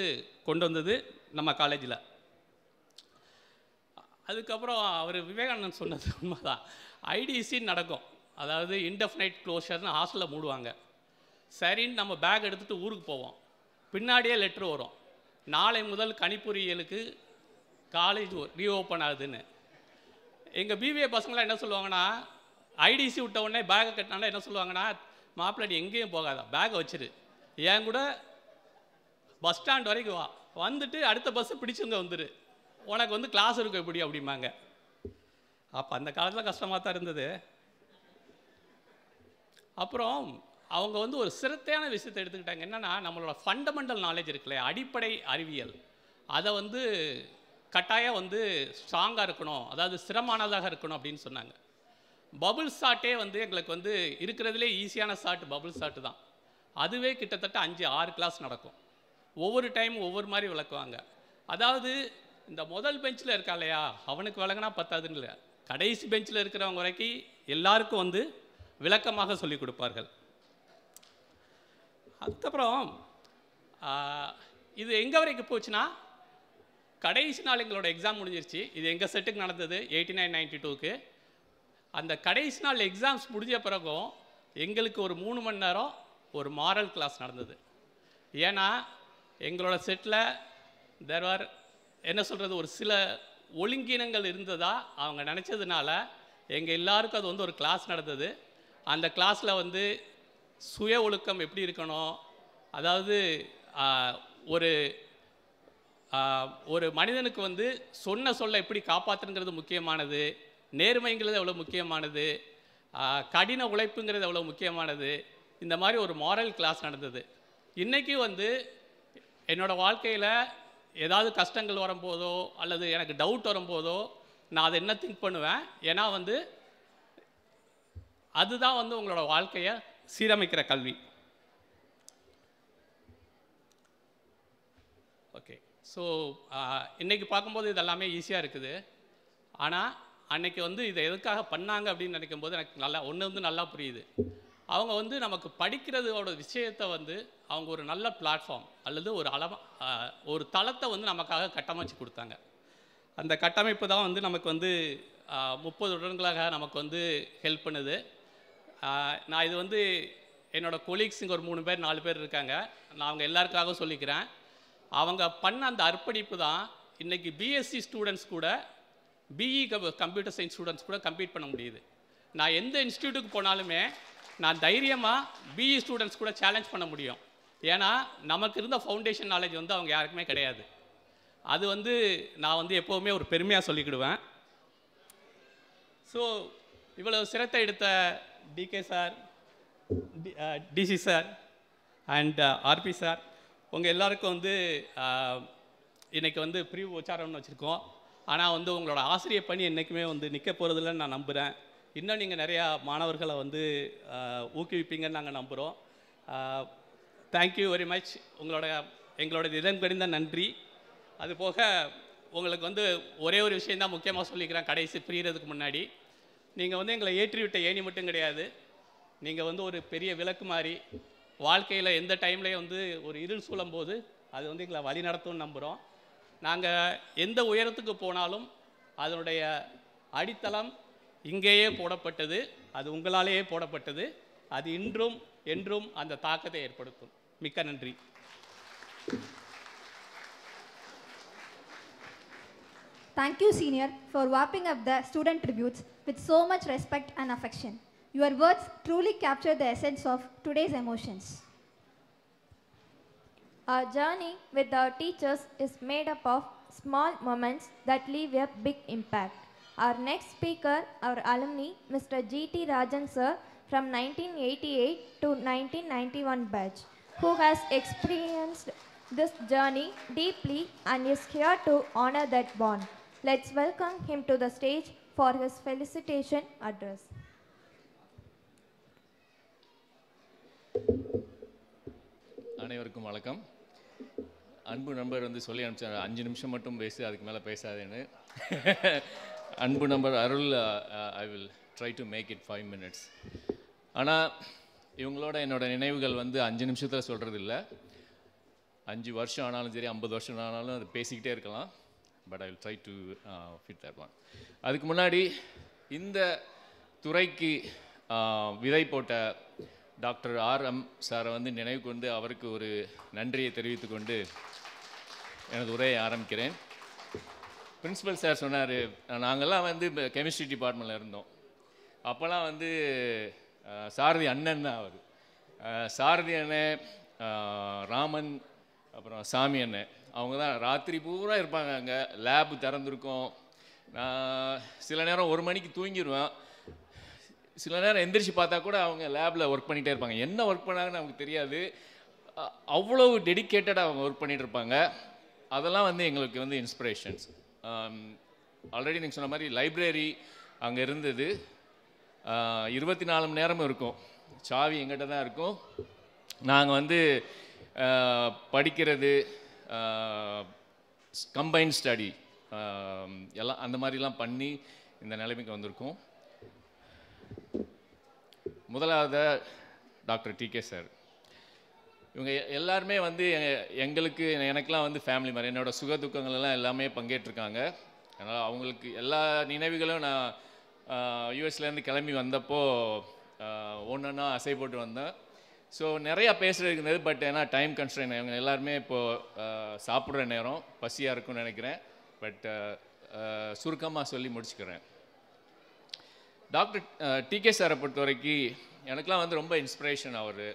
கொண்டு வந்தது நம்ம காலேஜில். அதுக்கப்புறம் அவர் விவேகானந்தன் சொன்னது உண்மைதான், ஐடிசின்னு நடக்கும். அதாவது இன்டெஃபினைட் க்ளோஷர்னு ஹாஸ்டலில் மூடுவாங்க. சரின்னு நம்ம பேக் எடுத்துகிட்டு ஊருக்கு போவோம், பின்னாடியே லெட்ரு வரும், நாளை முதல் கணிப்பொறியியலுக்கு காலேஜ் ரீஓப்பன் ஆகுதுன்னு. எங்கள் பிபிஏ பசங்களாம் என்ன சொல்லுவாங்கன்னா, ஐடிசி விட்ட உடனே பேக்கை கட்டினால என்ன சொல்லுவாங்கன்னா, மாப்பிள்ளை நீ எங்கேயும் போகாத, பேக்கை வச்சிரு, என் கூட பஸ் ஸ்டாண்ட் வரைக்கும் வா, வந்துட்டு அடுத்த பஸ்ஸை பிடிச்சுங்க வந்துடு, உனக்கு வந்து கிளாஸ் இருக்கும் எப்படி அப்படிம்பாங்க. அப்போ அந்த காலத்தில் கஷ்டமாக தான் இருந்தது. அப்புறம் அவங்க வந்து ஒரு சிரத்தையான விஷயத்தை எடுத்துக்கிட்டாங்க. என்னென்னா, நம்மளோட ஃபண்டமெண்டல் நாலேஜ் இருக்குல்ல, அடிப்படை அறிவியல், அதை வந்து கட்டாயம் வந்து ஸ்ட்ராங்காக இருக்கணும், அதாவது சிரமமானதாக இருக்கணும் அப்படின்னு சொன்னாங்க. பபுள் ஷாட்டே வந்து எங்களுக்கு வந்து இருக்கிறதுலே ஈஸியான ஷாட் பபுள் ஷாட்டு தான். அதுவே கிட்டத்தட்ட 5-6 கிளாஸ் நடக்கும். ஒவ்வொரு டைம் ஒவ்வொரு மாதிரி விளக்குவாங்க. அதாவது இந்த முதல் பெஞ்சில் இருக்கா இல்லையா, அவனுக்கு விளங்கினா பத்தாதுன்னு இல்லை, கடைசி பெஞ்சில் இருக்கிறவங்க வரைக்கும் எல்லாருக்கும் வந்து விளக்கமாக சொல்லிக் கொடுப்பார்கள். அதுக்கப்புறம் இது எங்கே வரைக்கும் போச்சுன்னா, கடைசி நாள் எங்களோட எக்ஸாம் முடிஞ்சிருச்சு. இது எங்கள் செட்டுக்கு நடந்தது 89-92க்கு. அந்த கடைசி நாள் எக்ஸாம்ஸ் முடிஞ்ச பிறகும் எங்களுக்கு ஒரு 3 மணி நேரம் ஒரு மாரல் கிளாஸ் நடந்தது. ஏன்னா எங்களோட செட்டில் தேர்வார் என்ன சொல்கிறது, ஒரு சில ஒழுங்கினங்கள் இருந்ததா அவங்க நினச்சதுனால எங்கள் எல்லாருக்கும் அது வந்து ஒரு கிளாஸ் நடந்தது. அந்த கிளாஸில் வந்து சுய ஒழுக்கம் எப்படி இருக்கணும், அதாவது ஒரு மனிதனுக்கு வந்து சொன்ன சொல்ல எப்படி காப்பாற்றுங்கிறது முக்கியமானது, நேர்மைங்கிறது எவ்வளோ முக்கியமானது, கடின உழைப்புங்கிறது எவ்வளோ முக்கியமானது, இந்த மாதிரி ஒரு மாரல் கிளாஸ் நடந்தது. இன்றைக்கி வந்து என்னோடய வாழ்க்கையில் ஏதாவது கஷ்டங்கள் வரும்போதோ அல்லது எனக்கு டவுட் வரும்போதோ நான் அதை என்ன திங்க் பண்ணுவேன், ஏன்னா வந்து அதுதான் வந்து உங்களோட வாழ்க்கையை சீரமைக்கிற கல்வி. ஓகே, ஸோ இன்றைக்கி பார்க்கும்போது இதெல்லாமே ஈஸியாக இருக்குது. ஆனால் அன்றைக்கி வந்து இதை எதுக்காக பண்ணாங்க அப்படின்னு நினைக்கும் போது எனக்கு நல்லா புரியுது. அவங்க வந்து நமக்கு படிக்கிறதோட விஷயத்தை வந்து அவங்க ஒரு நல்ல பிளாட்ஃபார்ம் அல்லது ஒரு தளத்தை வந்து நமக்காக கட்டமைச்சு கொடுத்தாங்க. அந்த கட்டமைப்பு தான் வந்து நமக்கு வந்து 30 வருடங்களாக நமக்கு வந்து ஹெல்ப் பண்ணுது. நான் இது வந்து என்னோடய கொலீக்ஸ் இங்கே ஒரு 3 பேர் 4 பேர் இருக்காங்க, நான் அவங்க எல்லாருக்காக சொல்லிக்கிறேன். அவங்க பண்ண அந்த அர்ப்பணிப்பு தான் இன்றைக்கி பிஎஸ்சி ஸ்டூடெண்ட்ஸ் கூட பிஇ கம்ப்யூட்டர் சயின்ஸ் ஸ்டூடெண்ட்ஸ் கூட கம்பீட் பண்ண முடியுது. நான் எந்த இன்ஸ்டியூட்டுக்கு போனாலுமே நான் தைரியமாக பிஇ ஸ்டூடெண்ட்ஸ் கூட சேலஞ்ச் பண்ண முடியும். ஏன்னா நமக்கு இருந்த ஃபவுண்டேஷன் நாலேஜ் வந்து அவங்க யாருக்குமே கிடையாது. அது வந்து நான் வந்து எப்போவுமே ஒரு பெருமையாக சொல்லிக்கிடுவேன். ஸோ இவ்வளோ சிரத்தை எடுத்த DK sir, DC sir and RP sir, உங்கள் எல்லாருக்கும் வந்து இன்றைக்கி வந்து ப்ரீ உச்சாரம்னு வச்சுருக்கோம். ஆனால் வந்து உங்களோட ஆசிரியர் பணி என்றைக்குமே வந்து நிற்க போகிறதில்லன்னு நான் நம்புகிறேன். இன்னும் நீங்கள் நிறையா மாணவர்களை வந்து ஊக்குவிப்பீங்கன்னு நாங்கள் நம்புகிறோம். Thank you very much. எங்களோட இதன் கடிந்த நன்றி. அதுபோக உங்களுக்கு வந்து ஒரே ஒரு விஷயந்தான் முக்கியமாக சொல்லிக்கிறேன் கடைசி பிரியறதுக்கு முன்னாடி. நீங்கள் வந்து எங்களை ஏற்றி விட்ட ஏணி மட்டும் கிடையாது, நீங்கள் வந்து ஒரு பெரிய விளக்கு மாதிரி வாழ்க்கையில் எந்த டைம்லேயும் வந்து ஒரு இருள் சூழும் போது அது வந்து எங்களை வழி நடத்தும்னு நம்புகிறோம். நாங்கள் எந்த உயரத்துக்கு போனாலும் அதனுடைய அடித்தளம் இங்கேயே போடப்பட்டது, அது உங்களாலேயே போடப்பட்டது. அது இன்றும் என்றும் அந்த தாக்கத்தை ஏற்படுத்தும். மிக்க நன்றி. Thank you, Senior, for wrapping up the student tributes with so much respect and affection. Your words truly capture the essence of today's emotions. Our journey with our teachers is made up of small moments that leave a big impact. Our next speaker, our alumni, Mr. G.T. Rajan sir from 1988 to 1991 batch, who has experienced this journey deeply and is here to honor that bond. Let's welcome him to the stage for his felicitation address. அனைவருக்கும் வணக்கம். அன்பு நண்பர் வந்து சொல்லி அனுப்பிச்சார் 5 நிமிஷம் மட்டும் பேசு, அதுக்கு மேலே பேசாதேன்னு. அன்பு நண்பர் Arul, I will try to make it 5 minutes. ஆனால் இவங்களோட என்னோடய நினைவுகள் வந்து 5 நிமிஷத்தில் சொல்கிறது இல்லை. 5 வருஷம் ஆனாலும் சரி, 50 வருஷம் ஆனாலும் அது பேசிக்கிட்டே இருக்கலாம். But I will try to fit that one. அதுக்கு முன்னாடி இந்த துறைக்கு விதை போட்ட டாக்டர் ஆர்எம் சாரை வந்து நினைவு கொண்டு அவருக்கு ஒரு நன்றியை தெரிவித்துக்கொண்டு எனது உரையை ஆரம்பிக்கிறேன். பிரின்சிபல் சார் சொன்னார், நாங்கள்லாம் வந்து கெமிஸ்ட்ரி டிபார்ட்மெண்ட்டில் இருந்தோம். அப்போல்லாம் வந்து சாரதி அண்ணன் தான் அவர். சாரதி அண்ணன், ராமன், அப்புறம் சாமி அண்ணன், அவங்க தான் ராத்திரி பூரா இருப்பாங்க. அங்கே லேபு திறந்துருக்கோம். நான் சில நேரம் 1 மணிக்கு தூங்கிடுவேன். சில நேரம் எந்திரிச்சு பார்த்தா கூட அவங்க லேபில் ஒர்க் பண்ணிகிட்டே இருப்பாங்க. என்ன ஒர்க் பண்ணாங்கன்னு நமக்கு தெரியாது. அவ்வளவு டெடிக்கேட்டடாக அவங்க ஒர்க் பண்ணிகிட்டு இருப்பாங்க. அதெல்லாம் வந்து எங்களுக்கு வந்து இன்ஸ்பிரேஷன்ஸ். ஆல்ரெடி நீங்கள் சொன்ன மாதிரி லைப்ரரி அங்கே இருந்தது. 24 மணி நேரமும் இருக்கும். சாவி எங்கிட்ட தான் இருக்கும். நாங்கள் வந்து படிக்கிறது, கம்பைன் ஸ்டடி எல்லாம் அந்த மாதிரிலாம் பண்ணி இந்த நிலைமைக்கு வந்திருக்கோம். முதலாவது டாக்டர் டிகே சார். இவங்க எல்லாருமே வந்து எனக்கெலாம் வந்து ஃபேமிலி மாதிரி, என்னோடய சுக துக்கங்களெல்லாம் எல்லாமே பங்கேற்றிருக்காங்க. அதனால் அவங்களுக்கு எல்லா நினைவுகளும் நான் யூஎஸ்லேருந்து கிளம்பி வந்தப்போ ஒன்றா அசை போட்டு வந்தேன். ஸோ நிறையா பேசுகிறதுக்கு இருந்தது. பட் ஏன்னா டைம் கன்ஸ்ட்ரெயின், இவங்க எல்லாருமே இப்போது சாப்பிட்ற நேரம் பசியாக இருக்குன்னு நினைக்கிறேன். பட் சுருக்கமாக சொல்லி முடிச்சுக்கிறேன். டாக்டர் டிகே சாரை பொறுத்த வரைக்கும் எனக்கெலாம் வந்து ரொம்ப இன்ஸ்பிரேஷன் அவர்.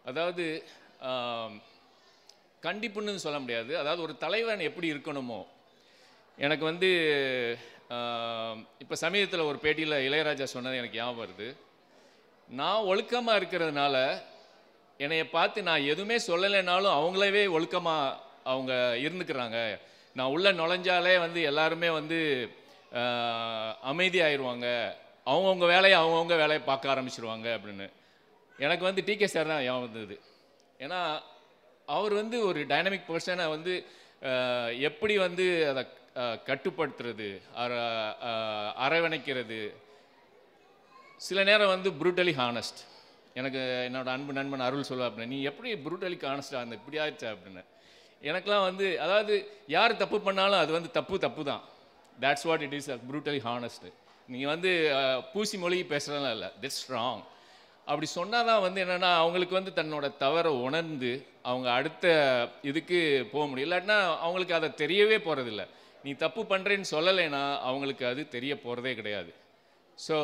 அதாவது கண்டிப்புன்னு சொல்ல முடியாது. அதாவது ஒரு தலைவன் எப்படி இருக்கணுமோ, எனக்கு வந்து இப்போ சமீபத்தில் ஒரு பேட்டியில் இளையராஜா சொன்னது எனக்கு ஞாபகம் வருது. நான் ஒழுக்கமாக இருக்கிறதுனால என்னைய பார்த்து நான் எதுவுமே சொல்லலைனாலும் அவங்களவே ஒழுக்கமாக அவங்க இருந்துக்கிறாங்க. நான் உள்ளே நுழைஞ்சாலே வந்து எல்லாருமே வந்து அமைதியாகிடுவாங்க, அவங்கவுங்க வேலையை பார்க்க ஆரம்பிச்சிருவாங்க அப்படின்னு. எனக்கு வந்து டிகே சார் தான் ஞாபகம் வந்தது. ஏன்னா அவர் வந்து ஒரு டைனமிக் பர்சனை வந்து எப்படி வந்து அதை கட்டுப்படுத்துறது, அரவணைக்கிறது, சில நேரம் வந்து ப்ரூட்டலி ஹானஸ்ட். எனக்கு என்னோடய அன்பு நண்பன் அருள் சொல்லுவா அப்படின்னு, நீ எப்படி ப்ரூட்டலி ஹானஸ்டாக அந்த இப்படி ஆயிடுச்சா அப்படின்னு. எனக்கெலாம் வந்து அதாவது யார் தப்பு பண்ணாலும் அது வந்து தப்பு தான். That's what it is a brutally honest. நீங்கள் வந்து பூசி மொழி பேசுகிறதுலாம் இல்லை, தட்ஸ் ராங். அப்படி சொன்னால் தான் வந்து என்னென்னா அவங்களுக்கு வந்து தன்னோட தவறை உணர்ந்து அவங்க அடுத்த இதுக்கு போக முடியும். இல்லாட்டினா அவங்களுக்கு அதை தெரியவே போகிறதில்ல. நீ தப்பு பண்ணுறேன்னு சொல்லலைன்னா அவங்களுக்கு அது தெரிய போகிறதே கிடையாது. So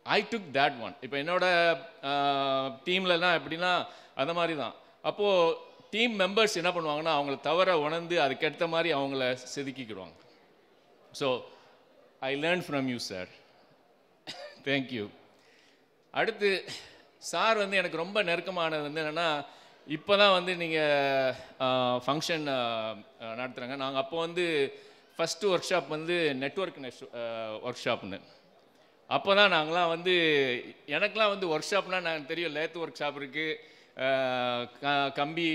I took that one. இப்போ என்னோடய டீம்லலாம் எப்படின்னா அந்த மாதிரி தான். அப்போது டீம் மெம்பர்ஸ் என்ன பண்ணுவாங்கன்னா அவங்கள தவற உணர்ந்து அதுக்கேற்ற மாதிரி அவங்கள செதுக்கிக்கிடுவாங்க. So I learn from you sir. Thank you. அடுத்து சார் வந்து எனக்கு ரொம்ப நெருக்கமானது வந்து என்னென்னா, இப்போ தான் வந்து நீங்கள் ஃபங்க்ஷன் நடத்துகிறாங்க. நாங்கள் அப்போ வந்து ஃபஸ்ட்டு ஒர்க் ஷாப் வந்து நெட்வொர்க் ஒர்க் ஷாப்னு. அப்போ தான் நாங்களாம் வந்து எனக்கெலாம் வந்து ஒர்க் ஷாப்னால் நான் தெரியும், லேத்து ஒர்க் ஷாப் இருக்குது, கம்பி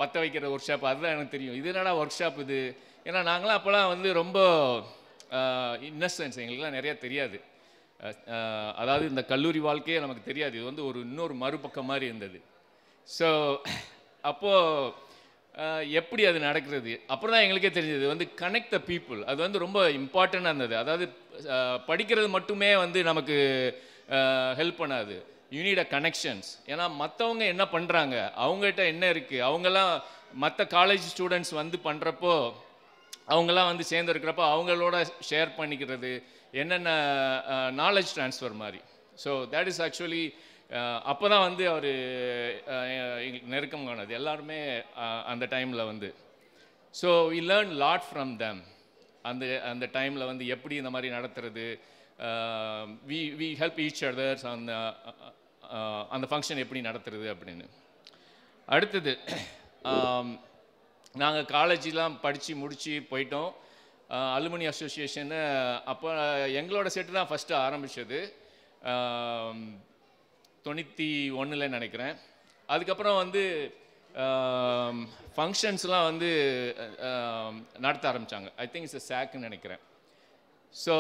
பற்ற வைக்கிற ஒர்க் ஷாப், அதுதான் எனக்கு தெரியும். இது என்னடா ஒர்க் ஷாப் இது? ஏன்னா நாங்களாம் அப்போலாம் வந்து ரொம்ப இன்னசென்ஸ், எங்களுக்குலாம் நிறையா தெரியாது. அதாவது இந்த கல்லூரி வாழ்க்கையே நமக்கு தெரியாது. இது வந்து இன்னொரு மறுபக்கம் மாதிரி இருந்தது. ஸோ அப்போது எப்படி அது நடக்கிறது அப்புறம் தான் எங்களுக்கே தெரிஞ்சது வந்து கனெக்ட் த பீப்புள். அது வந்து ரொம்ப இம்பார்ட்டண்ட்டாக இருந்தது. அதாவது படிக்கிறது மட்டுமே வந்து நமக்கு ஹெல்ப் பண்ணாது. You need a connections. ஏன்னா மற்றவங்க என்ன பண்ணுறாங்க, அவங்ககிட்ட என்ன இருக்குது, அவங்கெல்லாம் மற்ற காலேஜ் ஸ்டூடெண்ட்ஸ் வந்து பண்ணுறப்போ அவங்கெல்லாம் வந்து சேர்ந்துருக்கிறப்போ அவங்களோட ஷேர் பண்ணிக்கிறது, என்னென்ன நாலேஜ் ட்ரான்ஸ்ஃபர் மாதிரி. ஸோ தேட் இஸ் ஆக்சுவலி அப்போ தான் வந்து அவர் எங்களுக்கு நெருக்கம் காணது எல்லாருமே அந்த டைமில் வந்து. So we learn lot from them. அந்த டைமில் வந்து எப்படி இந்த மாதிரி நடத்துறது, வி ஹெல்ப் ஈச் அதர்ஸ் அந்த ஃபங்க்ஷன் எப்படி நடத்துறது அப்படின்னு. அடுத்தது நாங்கள் காலேஜெலாம் படித்து முடித்து போயிட்டோம். அலுமினி அசோசியேஷன்னு அப்போ எங்களோட செட்டு தான் ஃபஸ்ட்டு ஆரம்பித்தது, 91 நினைக்கிறேன். அதுக்கப்புறம் வந்து ஃபங்க்ஷன்ஸ்லாம் வந்து நடத்த ஆரம்பித்தாங்க. ஐ திங்க் இட்ஸ் சாக்குன்னு நினைக்கிறேன். ஸோ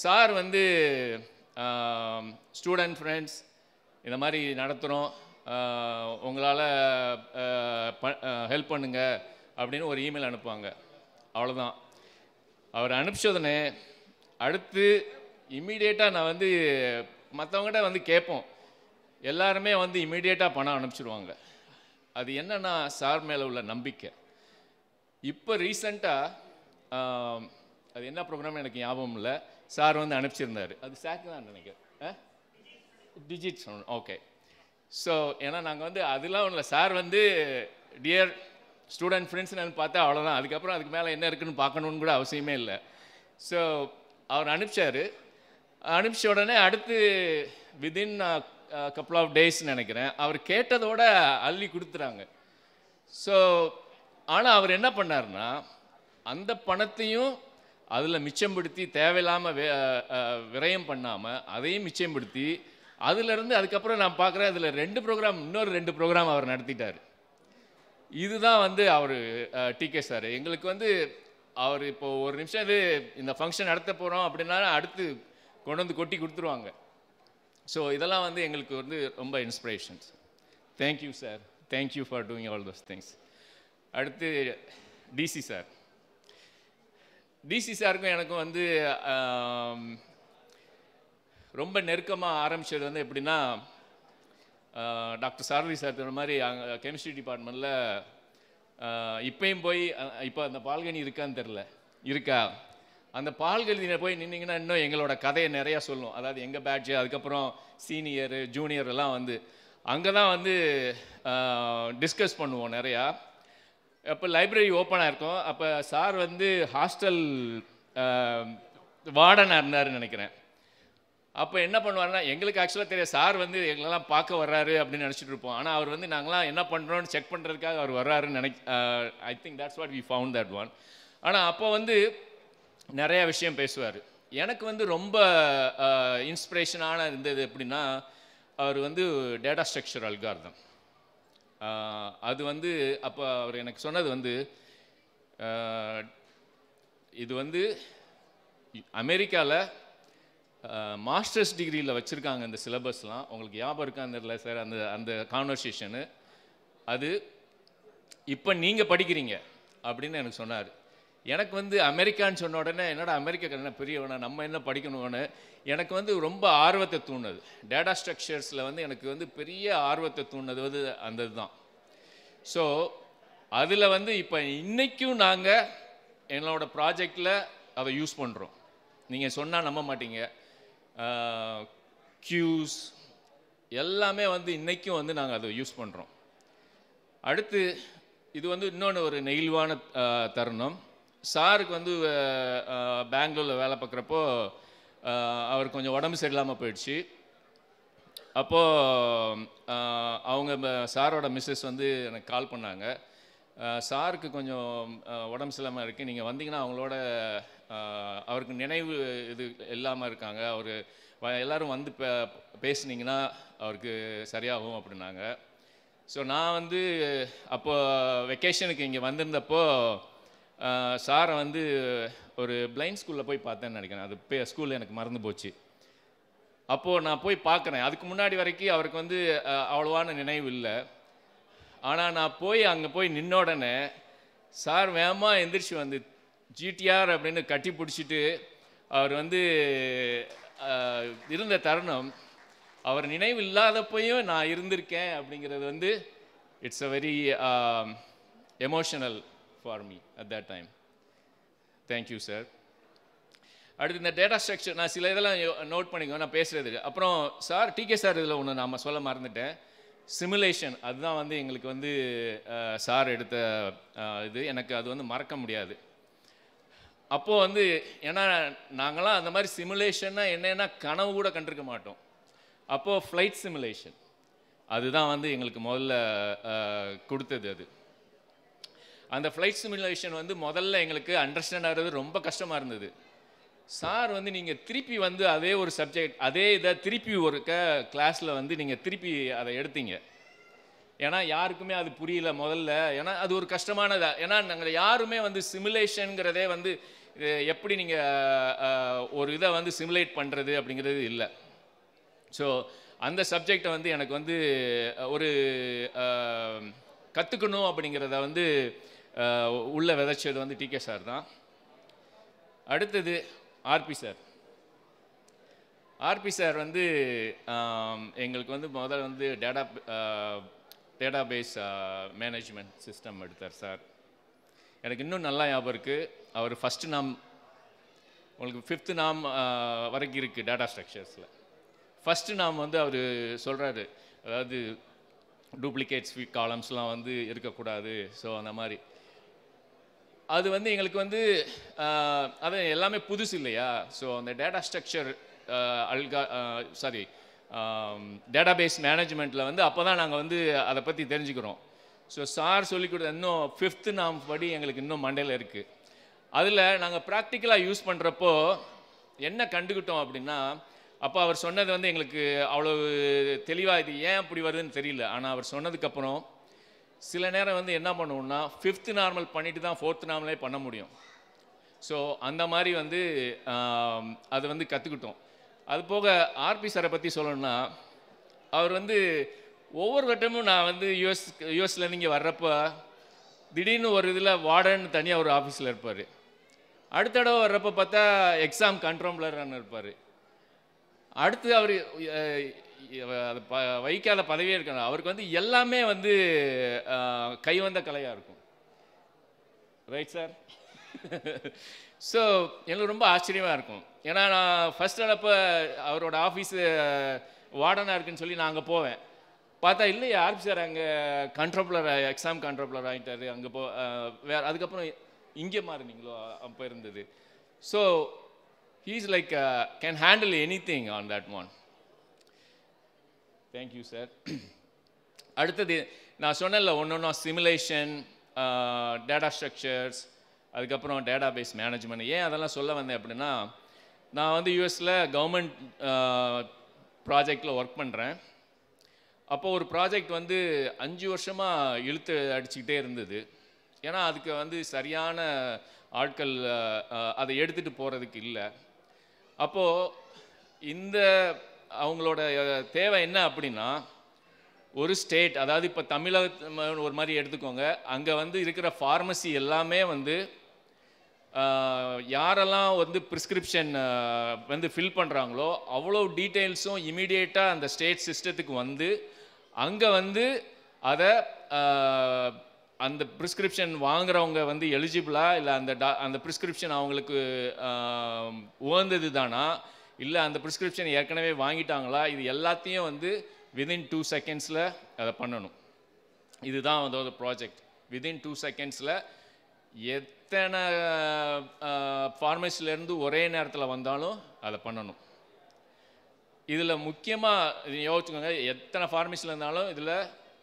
சார் வந்து ஸ்டூடெண்ட் ஃப்ரெண்ட்ஸ் இந்த மாதிரி நடத்துகிறோம், உங்களால் ஹெல்ப் பண்ணுங்க அப்படின்னு ஒரு இமெயில் அனுப்புவாங்க. அவ்வளோதான். அவர் அனுப்பிச்சதுனே அடுத்து இம்மீடியட்டாக நான் வந்து மற்றவங்ககிட்ட வந்து கேட்போம். எல்லாருமே வந்து இம்மீடியட்டாக பணம் அனுப்பிச்சிடுவாங்க. அது என்னென்னா சார் மேலே உள்ள நம்பிக்கை. இப்போ ரீசண்டாக அது என்ன ப்ரோக்ராம் எனக்கு ஞாபகம் இல்லை, சார் வந்து அனுப்பிச்சிருந்தார். அது சாக்கு தான் நினைக்கிறேன், டிஜிட் சவுண்ட். ஓகே. ஸோ ஏன்னா நாங்கள் வந்து அதெல்லாம் ஒன்றும் இல்லை, சார் வந்து டியர் ஸ்டூடெண்ட் ஃப்ரெண்ட்ஸ்னு பார்த்தா அவ்வளோதான். அதுக்கப்புறம் அதுக்கு மேலே என்ன இருக்குதுன்னு பார்க்கணுன்னு கூட அவசியமே இல்லை. ஸோ அவர் அனுப்பிச்சார். அனுப்பிச்ச உடனே அடுத்து வித்தின் கப்புள் ஆஃப் டேஸ்ன்னு நினைக்கிறேன் அவர் கேட்டதோட அள்ளி கொடுத்துறாங்க. ஸோ ஆனால் அவர் என்ன பண்ணார்னா அந்த பணத்தையும் அதில் மிச்சம்படுத்தி தேவையில்லாமல் விரயம் பண்ணாமல் அதையும் மிச்சம்படுத்தி அதிலிருந்து அதுக்கப்புறம் நான் பார்க்குறேன் அதில் இன்னொரு 2 ப்ரோக்ராம் அவர் நடத்திட்டார். இதுதான் வந்து அவர் டிகே சார். எங்களுக்கு வந்து அவர் இப்போ ஒரு நிமிஷம் இது இந்த ஃபங்க்ஷன் நடத்த போகிறோம் அப்படின்னா அடுத்து கொண்டு வந்து கொட்டி கொடுத்துருவாங்க. ஸோ இதெல்லாம் வந்து எங்களுக்கு வந்து ரொம்ப inspirations. Thank you sir, thank you for doing all those things. அடுத்து டிசி சார். டிசி சாருக்கும் எனக்கும் வந்து ரொம்ப நெருக்கமாக ஆரம்பித்தது வந்து எப்படின்னா, டாக்டர் சாரதி சார் சொன்ன மாதிரி அங்கே கெமிஸ்ட்ரி டிபார்ட்மெண்ட்டில் இப்போயும் போய் இப்போ அந்த பால்கனி இருக்கான்னு தெரில, இருக்கா? அந்த பால்கனியில் போய் நின்னீங்கன்னா இன்னும் எங்களோட கதையை நிறையா சொல்லும். அதாவது எங்கள் பேட்ச், அதுக்கப்புறம் சீனியரு ஜூனியர் எல்லாம் வந்து அங்கே தான் வந்து டிஸ்கஸ் பண்ணுவோம் நிறையா. அப்போ லைப்ரரி ஓப்பனாக இருக்கும். அப்போ சார் வந்து ஹாஸ்டல் வார்டனாக இருந்தாருன்னு நினைக்கிறேன். அப்போ என்ன பண்ணுவாருன்னா, எங்களுக்கு ஆக்சுவலாக தெரியாது சார் வந்து எங்களெல்லாம் பார்க்க வர்றாரு அப்படின்னு நினச்சிட்டு இருப்போம். ஆனால் அவர் வந்து நாங்களாம் என்ன பண்ணுறோன்னு செக் பண்ணுறதுக்காக அவர் வர்றாருன்னு I think that's what we found that one. ஆனால் அப்போ வந்து நிறைய விஷயம் பேசுவார். எனக்கு வந்து ரொம்ப இன்ஸ்பிரேஷனான இருந்தது எப்படின்னா, அவர் வந்து டேட்டா ஸ்ட்ரக்சர் அல்காரிதம். அது வந்து அப்போ அவர் எனக்கு சொன்னது வந்து, இது வந்து அமெரிக்காவில் மாஸ்டர்ஸ் டிகிரியில் வச்சுருக்காங்க இந்த சிலபஸ்லாம். உங்களுக்கு ஞாபகம் இருக்கான்னு தெரியல சார் அந்த அந்த கான்வர்சேஷனு. அது இப்போ நீங்கள் படிக்கிறீங்க அப்படின்னு எனக்கு சொன்னார். எனக்கு வந்து அமெரிக்கான்னு சொன்ன உடனே என்னடா அமெரிக்கா என்ன பெரியவனா, நம்ம என்ன படிக்கணும்னு எனக்கு வந்து ரொம்ப ஆர்வத்தை தூண்டினது. டேட்டா ஸ்ட்ரக்சர்ஸில் வந்து எனக்கு வந்து பெரிய ஆர்வத்தை தூண்டினது வந்து அந்த இதுதான். ஸோ அதில் வந்து இப்போ இன்றைக்கும் நாங்கள் எங்களோட ப்ராஜெக்டில் அதை யூஸ் பண்ணுறோம். நீங்கள் சொன்னால் நம்ப மாட்டீங்க, கியூஸ் எல்லாமே வந்து இன்றைக்கும் வந்து நாங்கள் அதை யூஸ் பண்ணுறோம். அடுத்து இது வந்து இன்னொன்று ஒரு நெகிழ்வான தருணம். சாருக்கு வந்து பெங்களூரில் வேலை பார்க்குறப்போ அவர் கொஞ்சம் உடம்பு சரியில்லாமல் போயிடுச்சு. அப்போது அவங்க சாரோட மிஸ்ஸஸ் வந்து எனக்கு கால் பண்ணாங்க, சாருக்கு கொஞ்சம் உடம்பு சரியில்லாமல் இருக்குது, நீங்கள் வந்தீங்கன்னா அவங்களோட அவருக்கு நினைவு இது இல்லாமல் இருக்காங்க, அவர் எல்லோரும் வந்து பேசுனீங்கன்னா அவருக்கு சரியாகும் அப்படின்னாங்க. ஸோ நான் வந்து அப்போது வெக்கேஷனுக்கு இங்கே வந்திருந்தப்போ சாரை வந்து ஒரு பிளைண்ட் ஸ்கூலில் போய் பார்த்தேன்னு நினைக்கிறேன். அது ஸ்கூலில் எனக்கு மறந்து போச்சு. அப்போது நான் போய் பார்க்குறேன். அதுக்கு முன்னாடி வரைக்கும் அவருக்கு வந்து அவ்வளோவான நினைவு இல்லை. ஆனால் நான் போய் அங்கே போய் நின்ன உடனே சார் வேகமாக எந்திரிச்சு வந்து ஜிடிஆர் அப்படின்னு கட்டி பிடிச்சிட்டு அவர் வந்து இருந்த தருணம், அவர் நினைவு இல்லாதப்பையும் நான் இருந்திருக்கேன் அப்படிங்கிறது வந்து it's a very emotional for me at that time. Thank you sir. அடுத்து இந்த டேட்டா ஸ்ட்ரக்சர் நான் சில இதெல்லாம் நோட் பண்ணிக்கோ நான் பேசுகிறது. அப்புறம் சார் டிகே சார் இதில் ஒன்று நாம் சொல்ல மறந்துட்டேன், சிமுலேஷன். அதுதான் வந்து எங்களுக்கு வந்து சார் எடுத்த இது, எனக்கு அது வந்து மறக்க முடியாது. அப்போது வந்து ஏன்னா நாங்களாம் அந்த மாதிரி சிமுலேஷன்னா என்னென்னா கனவு கூட கண்டிருக்க மாட்டோம். அப்போது ஃப்ளைட் சிமுலேஷன் அதுதான் வந்து எங்களுக்கு முதல்ல கொடுத்தது. அது அந்த ஃப்ளைட் சிமுலேஷன் வந்து முதல்ல எங்களுக்கு அண்டர்ஸ்டாண்ட் ஆகிறது ரொம்ப கஷ்டமாக இருந்தது. சார் வந்து நீங்கள் திருப்பி வந்து அதே ஒரு சப்ஜெக்ட் அதே இதை திருப்பி ஒரு கிளாஸில் வந்து நீங்கள் திருப்பி அதை எடுத்தீங்க. ஏன்னா யாருக்குமே அது புரியல முதல்ல. ஏன்னா அது ஒரு கஷ்டமானதா, ஏன்னா நாங்கள் யாருமே வந்து சிமுலேஷனுங்கிறதே வந்து எப்படி நீங்கள் ஒரு இதை வந்து சிமுலேட் பண்ணுறது அப்படிங்கிறது இல்லை. ஸோ அந்த சப்ஜெக்டை வந்து எனக்கு வந்து ஒரு கற்றுக்கணும் அப்படிங்கிறத வந்து உள்ளே விதைச்சது வந்து டிகே சார் தான். அடுத்தது ஆர்பி சார். ஆர்பி சார் வந்து எங்களுக்கு வந்து முதல்ல வந்து டேட்டாபேஸ் மேனேஜ்மெண்ட் சிஸ்டம் எடுத்தார் சார். எனக்கு இன்னும் நல்லா ஞாபகம் இருக்குது. அவர் ஃபஸ்ட்டு நாம் உங்களுக்கு 5th நாம் வரைக்கும் இருக்குது டேட்டா ஸ்ட்ரக்சர்ஸில். ஃபஸ்ட்டு நாம் வந்து அவர் சொல்கிறாரு, அதாவது டூப்ளிகேட்ஸ் காலம்ஸ்லாம் வந்து இருக்கக்கூடாது. ஸோ அந்த மாதிரி அது வந்து எங்களுக்கு வந்து அது எல்லாமே புதுசு இல்லையா. ஸோ அந்த டேட்டா ஸ்ட்ரக்சர் டேட்டாபேஸ் மேனேஜ்மெண்ட்டில் வந்து அப்போ தான் நாங்கள் வந்து அதை பற்றி தெரிஞ்சுக்கிறோம். ஸோ சார் சொல்லிக் கொடுத்த இன்னும் 5th நாம் படி எங்களுக்கு இன்னும் மண்டையில் இருக்குது. அதில் நாங்கள் ப்ராக்டிக்கலாக யூஸ் பண்ணுறப்போ என்ன கண்டுக்கிட்டோம் அப்படின்னா, அப்போ அவர் சொன்னது வந்து எங்களுக்கு அவ்வளோ தெளிவாக இது ஏன் அப்படி வருதுன்னு தெரியல. ஆனால் அவர் சொன்னதுக்கப்புறம் சில நேரம் வந்து என்ன பண்ணுவோம்னா 5th நார்மல் பண்ணிட்டு தான் 4th நார்மலே பண்ண முடியும். ஸோ அந்த மாதிரி வந்து அது வந்து கற்றுக்கிட்டோம். அது போக ஆர்பி சாரை பற்றி சொல்லணும்னா, அவர் வந்து ஒவ்வொரு வட்டமும் நான் வந்து யூஎஸ்லேருந்து இங்கே வர்றப்போ திடீர்னு ஒரு இதில் வார்டன் தனியாக ஒரு ஆஃபீஸில் இருப்பார். அடுத்த தடவை வர்றப்போ பார்த்தா எக்ஸாம் கண்ட்ரோலரான இருப்பார். அடுத்து அவர் அது வகிக்காத பதவியே இருக்காங்க. அவருக்கு வந்து எல்லாமே வந்து கைவந்த கலையாக இருக்கும். Right sir? ஸோ எனக்கு ரொம்ப ஆச்சரியமாக இருக்கும். ஏன்னா நான் ஃபஸ்ட் தடப்போ அவரோட ஆஃபீஸு வார்டனாக இருக்குன்னு சொல்லி நான் அங்கே போவேன். பார்த்தா இல்லையா ஆர்பி சார் அங்கே கண்ட்ரோலர் எக்ஸாம் கண்ட்ரோலர் ஆகிட்டார். அங்கே வேறு அதுக்கப்புறம் இங்கே மாறினீங்களோ அப்போ இருந்தது. So he's like can handle any thing on that one. Thank you sir. அடுத்தது நான் சொன்னேன்ல ஒன்று சிமுலேஷன், டேட்டா ஸ்ட்ரக்சர்ஸ், அதுக்கப்புறம் டேட்டா பேஸ் மேனேஜ்மெண்ட். ஏன் அதெல்லாம் சொல்ல வந்தேன் அப்படின்னா, நான் வந்து யூஎஸில் கவர்மெண்ட் ப்ராஜெக்டில் ஒர்க் பண்ணுறேன். அப்போது ஒரு ப்ராஜெக்ட் வந்து 5 வருஷமாக இழுத்து அடிச்சுக்கிட்டே இருந்தது. ஏன்னா அதுக்கு வந்து சரியான ஆட்கள் அதை எடுத்துகிட்டு போகிறதுக்கு இல்லை. அப்போது இந்த அவங்களோட தேவை என்ன அப்படின்னா, ஒரு ஸ்டேட், அதாவது இப்போ தமிழகம் ஒரு மாதிரி எடுத்துக்கோங்க, அங்கே வந்து இருக்கிற ஃபார்மசி எல்லாமே வந்து யாரெல்லாம் வந்து ப்ரிஸ்கிரிப்ஷன் வந்து ஃபில் பண்ணுறாங்களோ அவ்வளோ டீட்டெயில்ஸும் இமீடியேட்டாக அந்த ஸ்டேட் சிஸ்டத்துக்கு வந்து அங்கே வந்து அதை அந்த ப்ரிஸ்கிரிப்ஷன் வாங்குறவங்க வந்து எலிஜிபிளா இல்லை அந்த ப்ரிஸ்கிரிப்ஷன் அவங்களுக்கு உகந்தது தானா, இல்லை அந்த ப்ரிஸ்கிரிப்ஷன் ஏற்கனவே வாங்கிட்டாங்களா, இது எல்லாத்தையும் வந்து வித்தின் 2 செகண்ட்ஸில் அதை பண்ணணும். இதுதான் வந்து ப்ராஜெக்ட். வித்தின் 2 செகண்ட்ஸில் எத்தனை ஃபார்மசிலேருந்து ஒரே நேரத்தில் வந்தாலும் அதை பண்ணணும். இதில் முக்கியமாக யோசிச்சுக்கோங்க, எத்தனை ஃபார்மசியில் இருந்தாலும் இதில்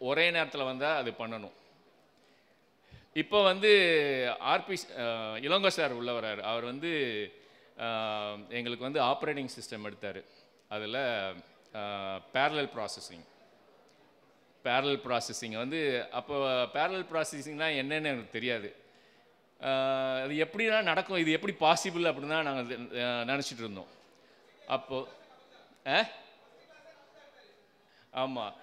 ஒரே நேரத்தில் வந்தால் அது பண்ணணும். இப்போ வந்து ஆர்பி இளங்கோ சார் உள்ள வர்றார். அவர் வந்து எங்களுக்கு வந்து ஆப்ரேட்டிங் சிஸ்டம் எடுத்தார். அதில் பேரலல் ப்ராசஸிங் வந்து அப்போ பேரலல் ப்ராசஸிங்னால் என்னென்னு எனக்கு தெரியாது. அது எப்படின்னா நடக்கும், இது எப்படி பாசிபிள் அப்படின்னு தான் நாங்கள் நினச்சிட்டு இருந்தோம். அப்போது ஆமாம்.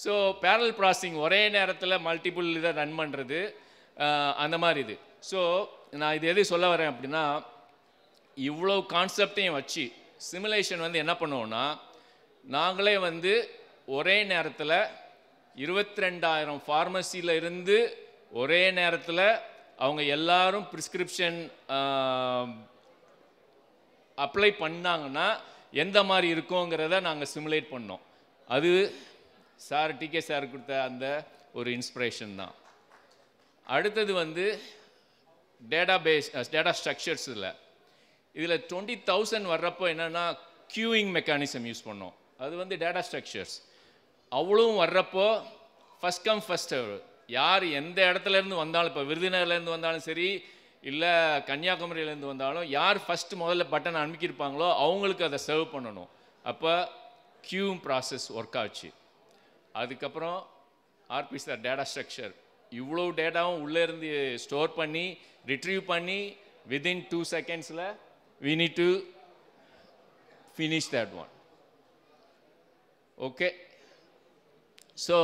ஸோ பேரலல் ப்ராசஸிங் ஒரே நேரத்தில் மல்டிபிள் இதை ரன் பண்ணுறது, அந்த மாதிரி இது. ஸோ நான் இது எது சொல்ல வரேன் அப்படின்னா, இவ்வளோ கான்செப்டையும் வச்சு சிமுலேஷன் வந்து என்ன பண்ணுவோன்னா, நாங்களே வந்து ஒரே நேரத்தில் 22,000 ஃபார்மசியில் இருந்து ஒரே நேரத்தில் அவங்க எல்லாரும் ப்ரிஸ்கிரிப்ஷன் அப்ளை பண்ணாங்கன்னா எந்த மாதிரி இருக்குங்கிறத நாங்கள் சிமுலேட் பண்ணோம். அது சார் டிகே சார் கொடுத்த அந்த ஒரு இன்ஸ்பிரேஷன் தான். அடுத்தது வந்து டேட்டா ஸ்ட்ரக்சர்ஸில் இதில் 20,000 வர்றப்போ என்னென்னா க்யூயிங் மெக்கானிசம் யூஸ் பண்ணோம். அது வந்து டேட்டா ஸ்ட்ரக்சர்ஸ் அவ்வளவும் வர்றப்போ ஃபஸ்ட் கம் ஃபஸ்ட் சர்வ். யார் எந்த இடத்துலேருந்து வந்தாலும், இப்போ விருதுநகர்லேருந்து வந்தாலும் சரி, இல்லை கன்னியாகுமரியிலேருந்து வந்தாலும், யார் ஃபஸ்ட்டு முதல்ல பட்டன் அமுக்கியிருப்பாங்களோ அவங்களுக்கு அதை சர்வ் பண்ணணும். அப்போ க்யூயிங் ப்ராசஸ் ஒர்க் ஆச்சு. அதுக்கப்புறம் ஆர்பி சார் டேட்டா ஸ்ட்ரக்சர் இவ்வளோ டேட்டாவும் உள்ளே இருந்து ஸ்டோர் பண்ணி ரிட்ரீவ் பண்ணி வித்தின் 2 செகண்ட்ஸில் we need to finish that one. Okay. So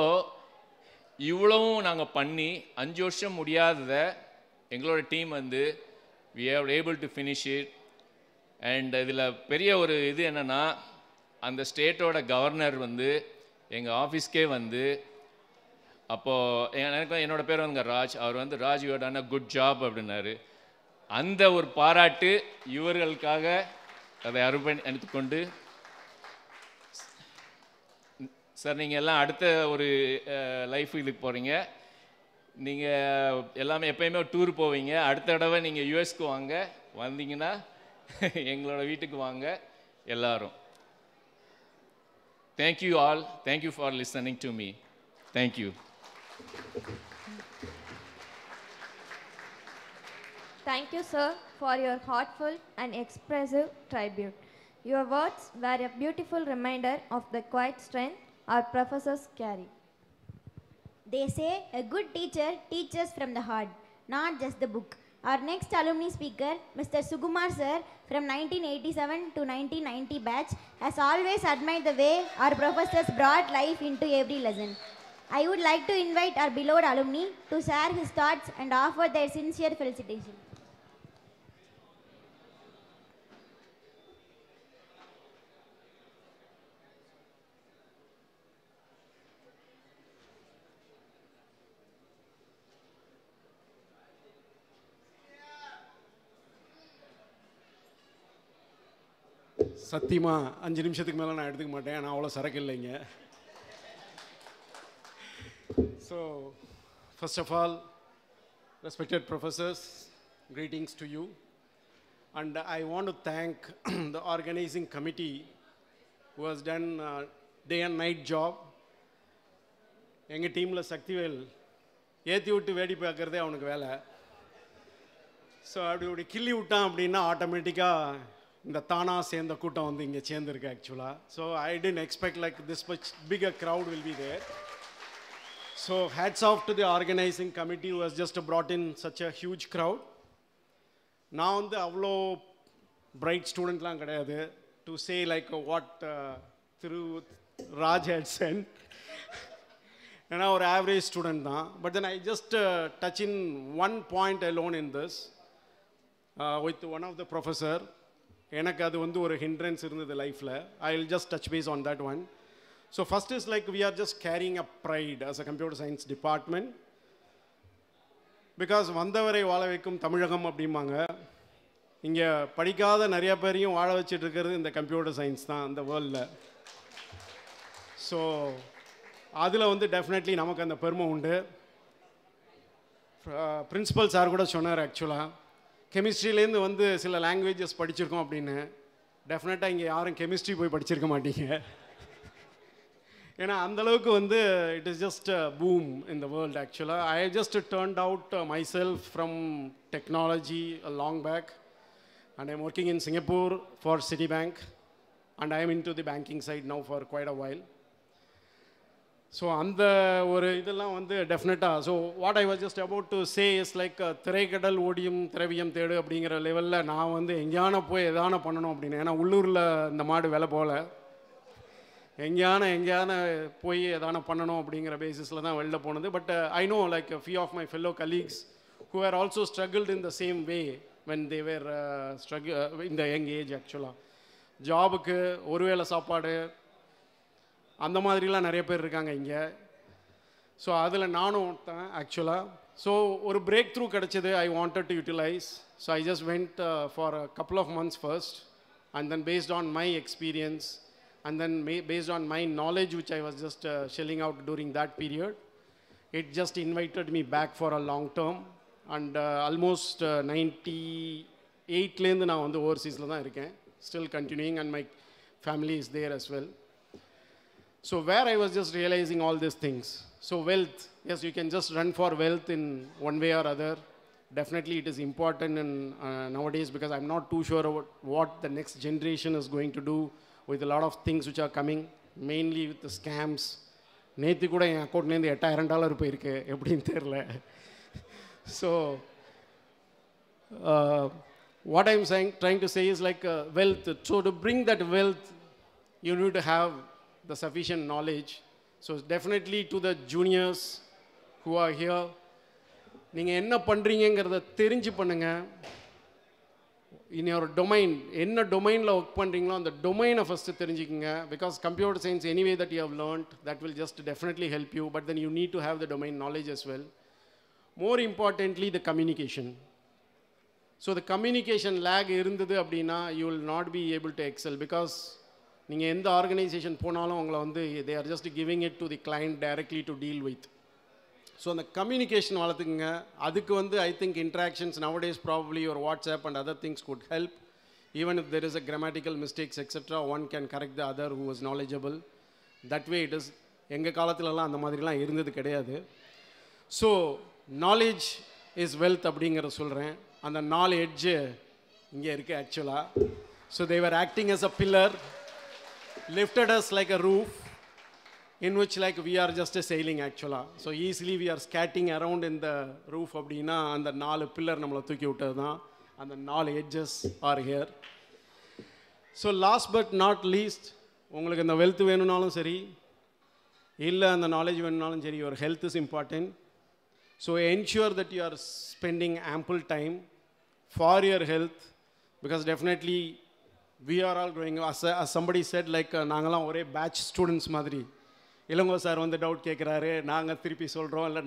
இவ்வளவும் நாங்கள் பண்ணி 5 வருஷம் முடியாததை எங்களோட டீம் வந்து we are able to finish it. And இதில் பெரிய ஒரு இது என்னென்னா, அந்த ஸ்டேட்டோட கவர்னர் வந்து எங்கள் ஆஃபீஸ்க்கே வந்து, அப்போது எனக்கு என்னோடய பேர் வந்து ராஜ், அவர் வந்து Raj you have done a good job அப்படின்னாரு. அந்த ஒரு பாராட்டு இவர்களுக்காக அதை எடுத்துக்கொண்டு, சார் நீங்கள் எல்லாம் அடுத்த ஒரு லைஃப் இதுக்கு போகிறீங்க, நீங்கள் எல்லாமே எப்போயுமே டூர் போவீங்க, அடுத்த தடவை நீங்கள் யூஎஸ்க்கு வாங்க, வந்தீங்கன்னா எங்களோட வீட்டுக்கு வாங்க எல்லாரும். Thank you all. Thank you for listening to me. Thank you. Thank you, sir, for your heartful and expressive tribute. Your words were a beautiful reminder of the quiet strength our professors carry. They say a good teacher teaches from the heart, not just the book. Our next alumni speaker, Mr. Sukumar sir, from 1987 to 1990 batch, has always admired the way our professors brought life into every lesson. I would like to invite our beloved alumni to share his thoughts and offer their sincere felicitations. சத்தியமாக 5 நிமிஷத்துக்கு மேலே நான் எடுத்துக்க மாட்டேன், நான் அவ்வளோ சரக்கு இல்லைங்க. So first of all, respected professors, greetings to you. And I want to thank the organizing committee who has done day and night job. எங்கள் டீமில் சக்திவேல் ஏற்றி விட்டு வேடி பார்க்குறதே அவனுக்கு வேலை. ஸோ அப்படி கிள்ளி விட்டான் அப்படின்னா ஆட்டோமேட்டிக்காக இந்த தானா சேர்ந்த கூட்டம் வந்து இங்கே சேர்ந்துருக்கு ஆக்சுவலாக. So I tend expect like this much big a crowd will be there. So hats off to the organising committee who has just brought in such a huge crowd. நான் வந்து அவ்வளோ பிரைட் ஸ்டூடெண்ட்லாம் கிடையாது to say like what Thiru Raj had said. ஏன்னா ஒரு average student தான். But then I just touch in one point alone in this with one of the professor. எனக்கு அது வந்து ஒரு ஹிண்ட்ரன்ஸ் இருந்தது லைஃப்பில். I will just touch base on that one. So first is like we are just carrying a pride as a computer science department. Because வந்தவரை வாழ வைக்கும் தமிழகம் அப்படிம்பாங்க. இங்கே படிக்காத நிறைய பேரையும் வாழ வச்சுட்டு இருக்கிறது இந்த கம்ப்யூட்டர் சயின்ஸ் தான் இந்த வேர்ல்டில். ஸோ அதில் வந்து டெஃபினெட்லி நமக்கு அந்த பெருமை உண்டு. பிரின்சிபல் சார் கூட சொன்னார் ஆக்சுவலாக, கெமிஸ்ட்ரியிலேருந்து வந்து சில லாங்குவேஜஸ் படிச்சிருக்கோம் அப்படின்னு. டெஃபினட்டாக இங்கே யாரும் கெமிஸ்ட்ரி போய் படிச்சிருக்க மாட்டீங்க. ஏன்னா அந்தளவுக்கு வந்து it is just boom in the world ஆக்சுவலாக. I just turned out myself from technology long back and I am working in Singapore for Citibank and I am into the banking side now for quite a while. So அந்த ஒரு இதெல்லாம் வந்து டெஃபினட்டாக. So what I was just about to say is like திரைக்கடல் ஓடியும் திரவியம் தேடு அப்படிங்கிற லெவலில் நான் வந்து எங்கேயான போய் எதான பண்ணணும் அப்படின்னு. ஏன்னா உள்ளூரில் இந்த மாடு விலை போகல, எங்கேயான போய் எதான பண்ணணும் அப்படிங்கிற பேசிஸில் தான் வெளில போனது. But I know like few of my fellow colleagues who are also struggled in the same way when they were இந்த யங் ஏஜ் ஆக்சுவலாக. ஜாபுக்கு ஒருவேளை சாப்பாடு அந்த மாதிரிலாம் நிறைய பேர் இருக்காங்க இங்கே. ஸோ அதில் நானும் ஒருத்தன் ஆக்சுவலாக. ஸோ ஒரு பிரேக் த்ரூ கிடச்சிது. I wanted to utilise. So I just went for a couple of months first and then based on my experience and then based on my knowledge which I was just shelling out during that period, it just invited me back for a long term. And almost 98லேருந்து நான் வந்து ஓவர்சீஸில் தான் இருக்கேன், still continuing, and my family is there as well. So where I was just realizing all these things. So wealth, yes, you can just run for wealth in one way or other. Definitely it is important in nowadays, because I'm not too sure about what the next generation is going to do with a lot of things which are coming, mainly with the scams. நேற்று கூட என் அக்கௌண்ட்லேருந்து $8,000 போயிருக்கு, எப்படின்னு தெரில. So what I'm trying to say is like wealth. So to bring that wealth, you need to have the sufficient knowledge. So definitely to the juniors who are here, நீங்கள் என்ன பண்ணுறீங்கிறத தெரிஞ்சு பண்ணுங்கள். in your domain, என்ன டொமைனில் work பண்ணுறீங்களோ அந்த டொமைனை first தெரிஞ்சுக்கோங்க. Because computer science anyway that you have learnt, that will just definitely help you. But then you need to have the domain knowledge as well. More importantly the communication. So the communication lack இருந்தது அப்படின்னா you will not be able to excel. Because நீங்கள் எந்த organisation போனாலும் உங்களை வந்து they are just giving it to the client directly to deal with. So அந்த communication வளர்த்துக்குங்க. அதுக்கு வந்து I think interactions nowadays probably ஒரு WhatsApp and other things good help. Even if there is a grammatical mistakes etcetera, one can correct the other who is knowledgeable. That way it is. எங்கள் காலத்துலலாம் அந்த மாதிரிலாம் இருந்தது கிடையாது. So knowledge is wealth அப்படிங்கிற சொல்கிறேன். அந்த 4 எட்ஜு இங்கே இருக்குது ஆக்சுவலாக. So they were acting as a pillar, lifted us like a roof, in which like we are just sailing actually. So easily we are skating around in the roof அப்படின்னா அந்த 4 pillar நம்மளை தூக்கி விட்டது தான். அந்த 4 edges are here. So last but not least, உங்களுக்கு இந்த wealth வேணும்னாலும் சரி, இல்லை அந்த நாலேஜ் வேணும்னாலும் சரி, your health is important. So ensure that you are spending ample time for your health, because definitely we are all growing. As somebody said, like நாங்களாம் ஒரே பேட்ச் ஸ்டூடெண்ட்ஸ் மாதிரி. இளங்கோ சார் வந்து டவுட் கேட்குறாரு, நாங்கள் திருப்பி சொல்கிறோம், இல்லை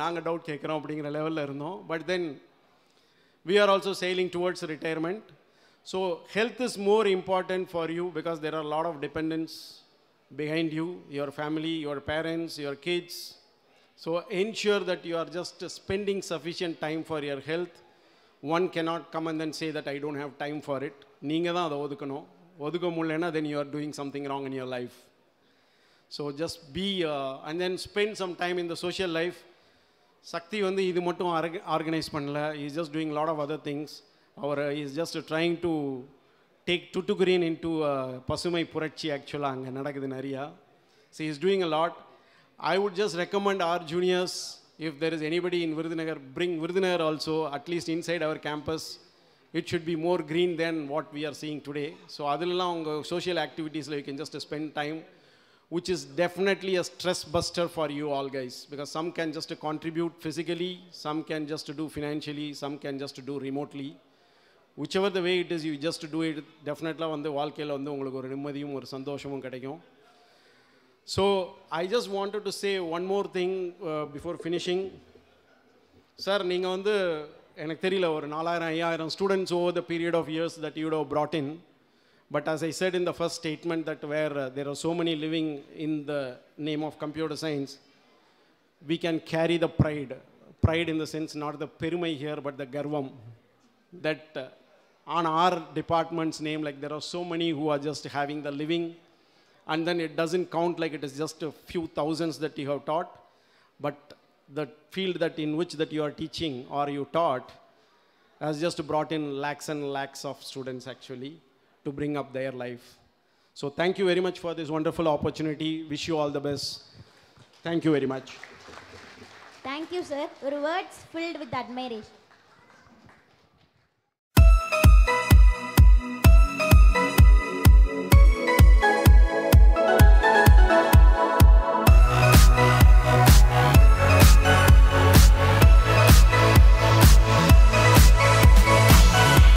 நாங்கள் டவுட் கேட்குறோம் அப்படிங்கிற லெவலில் இருந்தோம். But then we are also sailing towards retirement. So health is more important for you because there are a lot of dependents behind you, your family, your parents, your kids. So ensure that you are just spending sufficient time for your health. One cannot come and then say that I don't have time for it. நீங்கள் தான் அதை ஒதுக்கணும். ஒதுக்க முடியலன்னா then you are doing something wrong in your life. So just be and then spend some time in the social life. சக்தி வந்து இது மட்டும் organise பண்ணல. he is just doing a lot of other things. he is just trying to take Tuticorin into பசுமை புரட்சி ஆக்சுவலாக அங்கே நடக்குது நிறையா. So he is doing a lot. I would just recommend our juniors, if there is anybody in Virudhunagar, bring Virudhunagar also, at least inside our campus. It should be more green than what we are seeing today. So adillam unga social activities you can just spend time, which is definitely a stress buster for you all guys, because some can just contribute physically, some can just do financially, some can just do remotely. Whichever the way it is, you just do it. Definitely வந்து வாழ்க்கையில் வந்து உங்களுக்கு ஒரு நிம்மதியும் ஒரு சந்தோஷமும் கிடைக்கும். So I just wanted to say one more thing before finishing. Sir, நீங்கள் வந்து எனக்கு தெரியல ஒரு 4000-5000 students over the period of years that you would have brought in. But as I said in the first statement, that where there are so many living in the name of computer science, we can carry the pride. Pride in the sense not the perumai here, but the garvam. That on our department's name, like there are so many who are just having the living. And then it doesn't count like it is just a few thousands that you have taught, but the field that in which that you are teaching or you taught has just brought in lakhs and lakhs of students actually to bring up their life. So thank you very much for this wonderful opportunity. Wish you all the best. Thank you very much. Thank you, sir. Your words filled with admiration.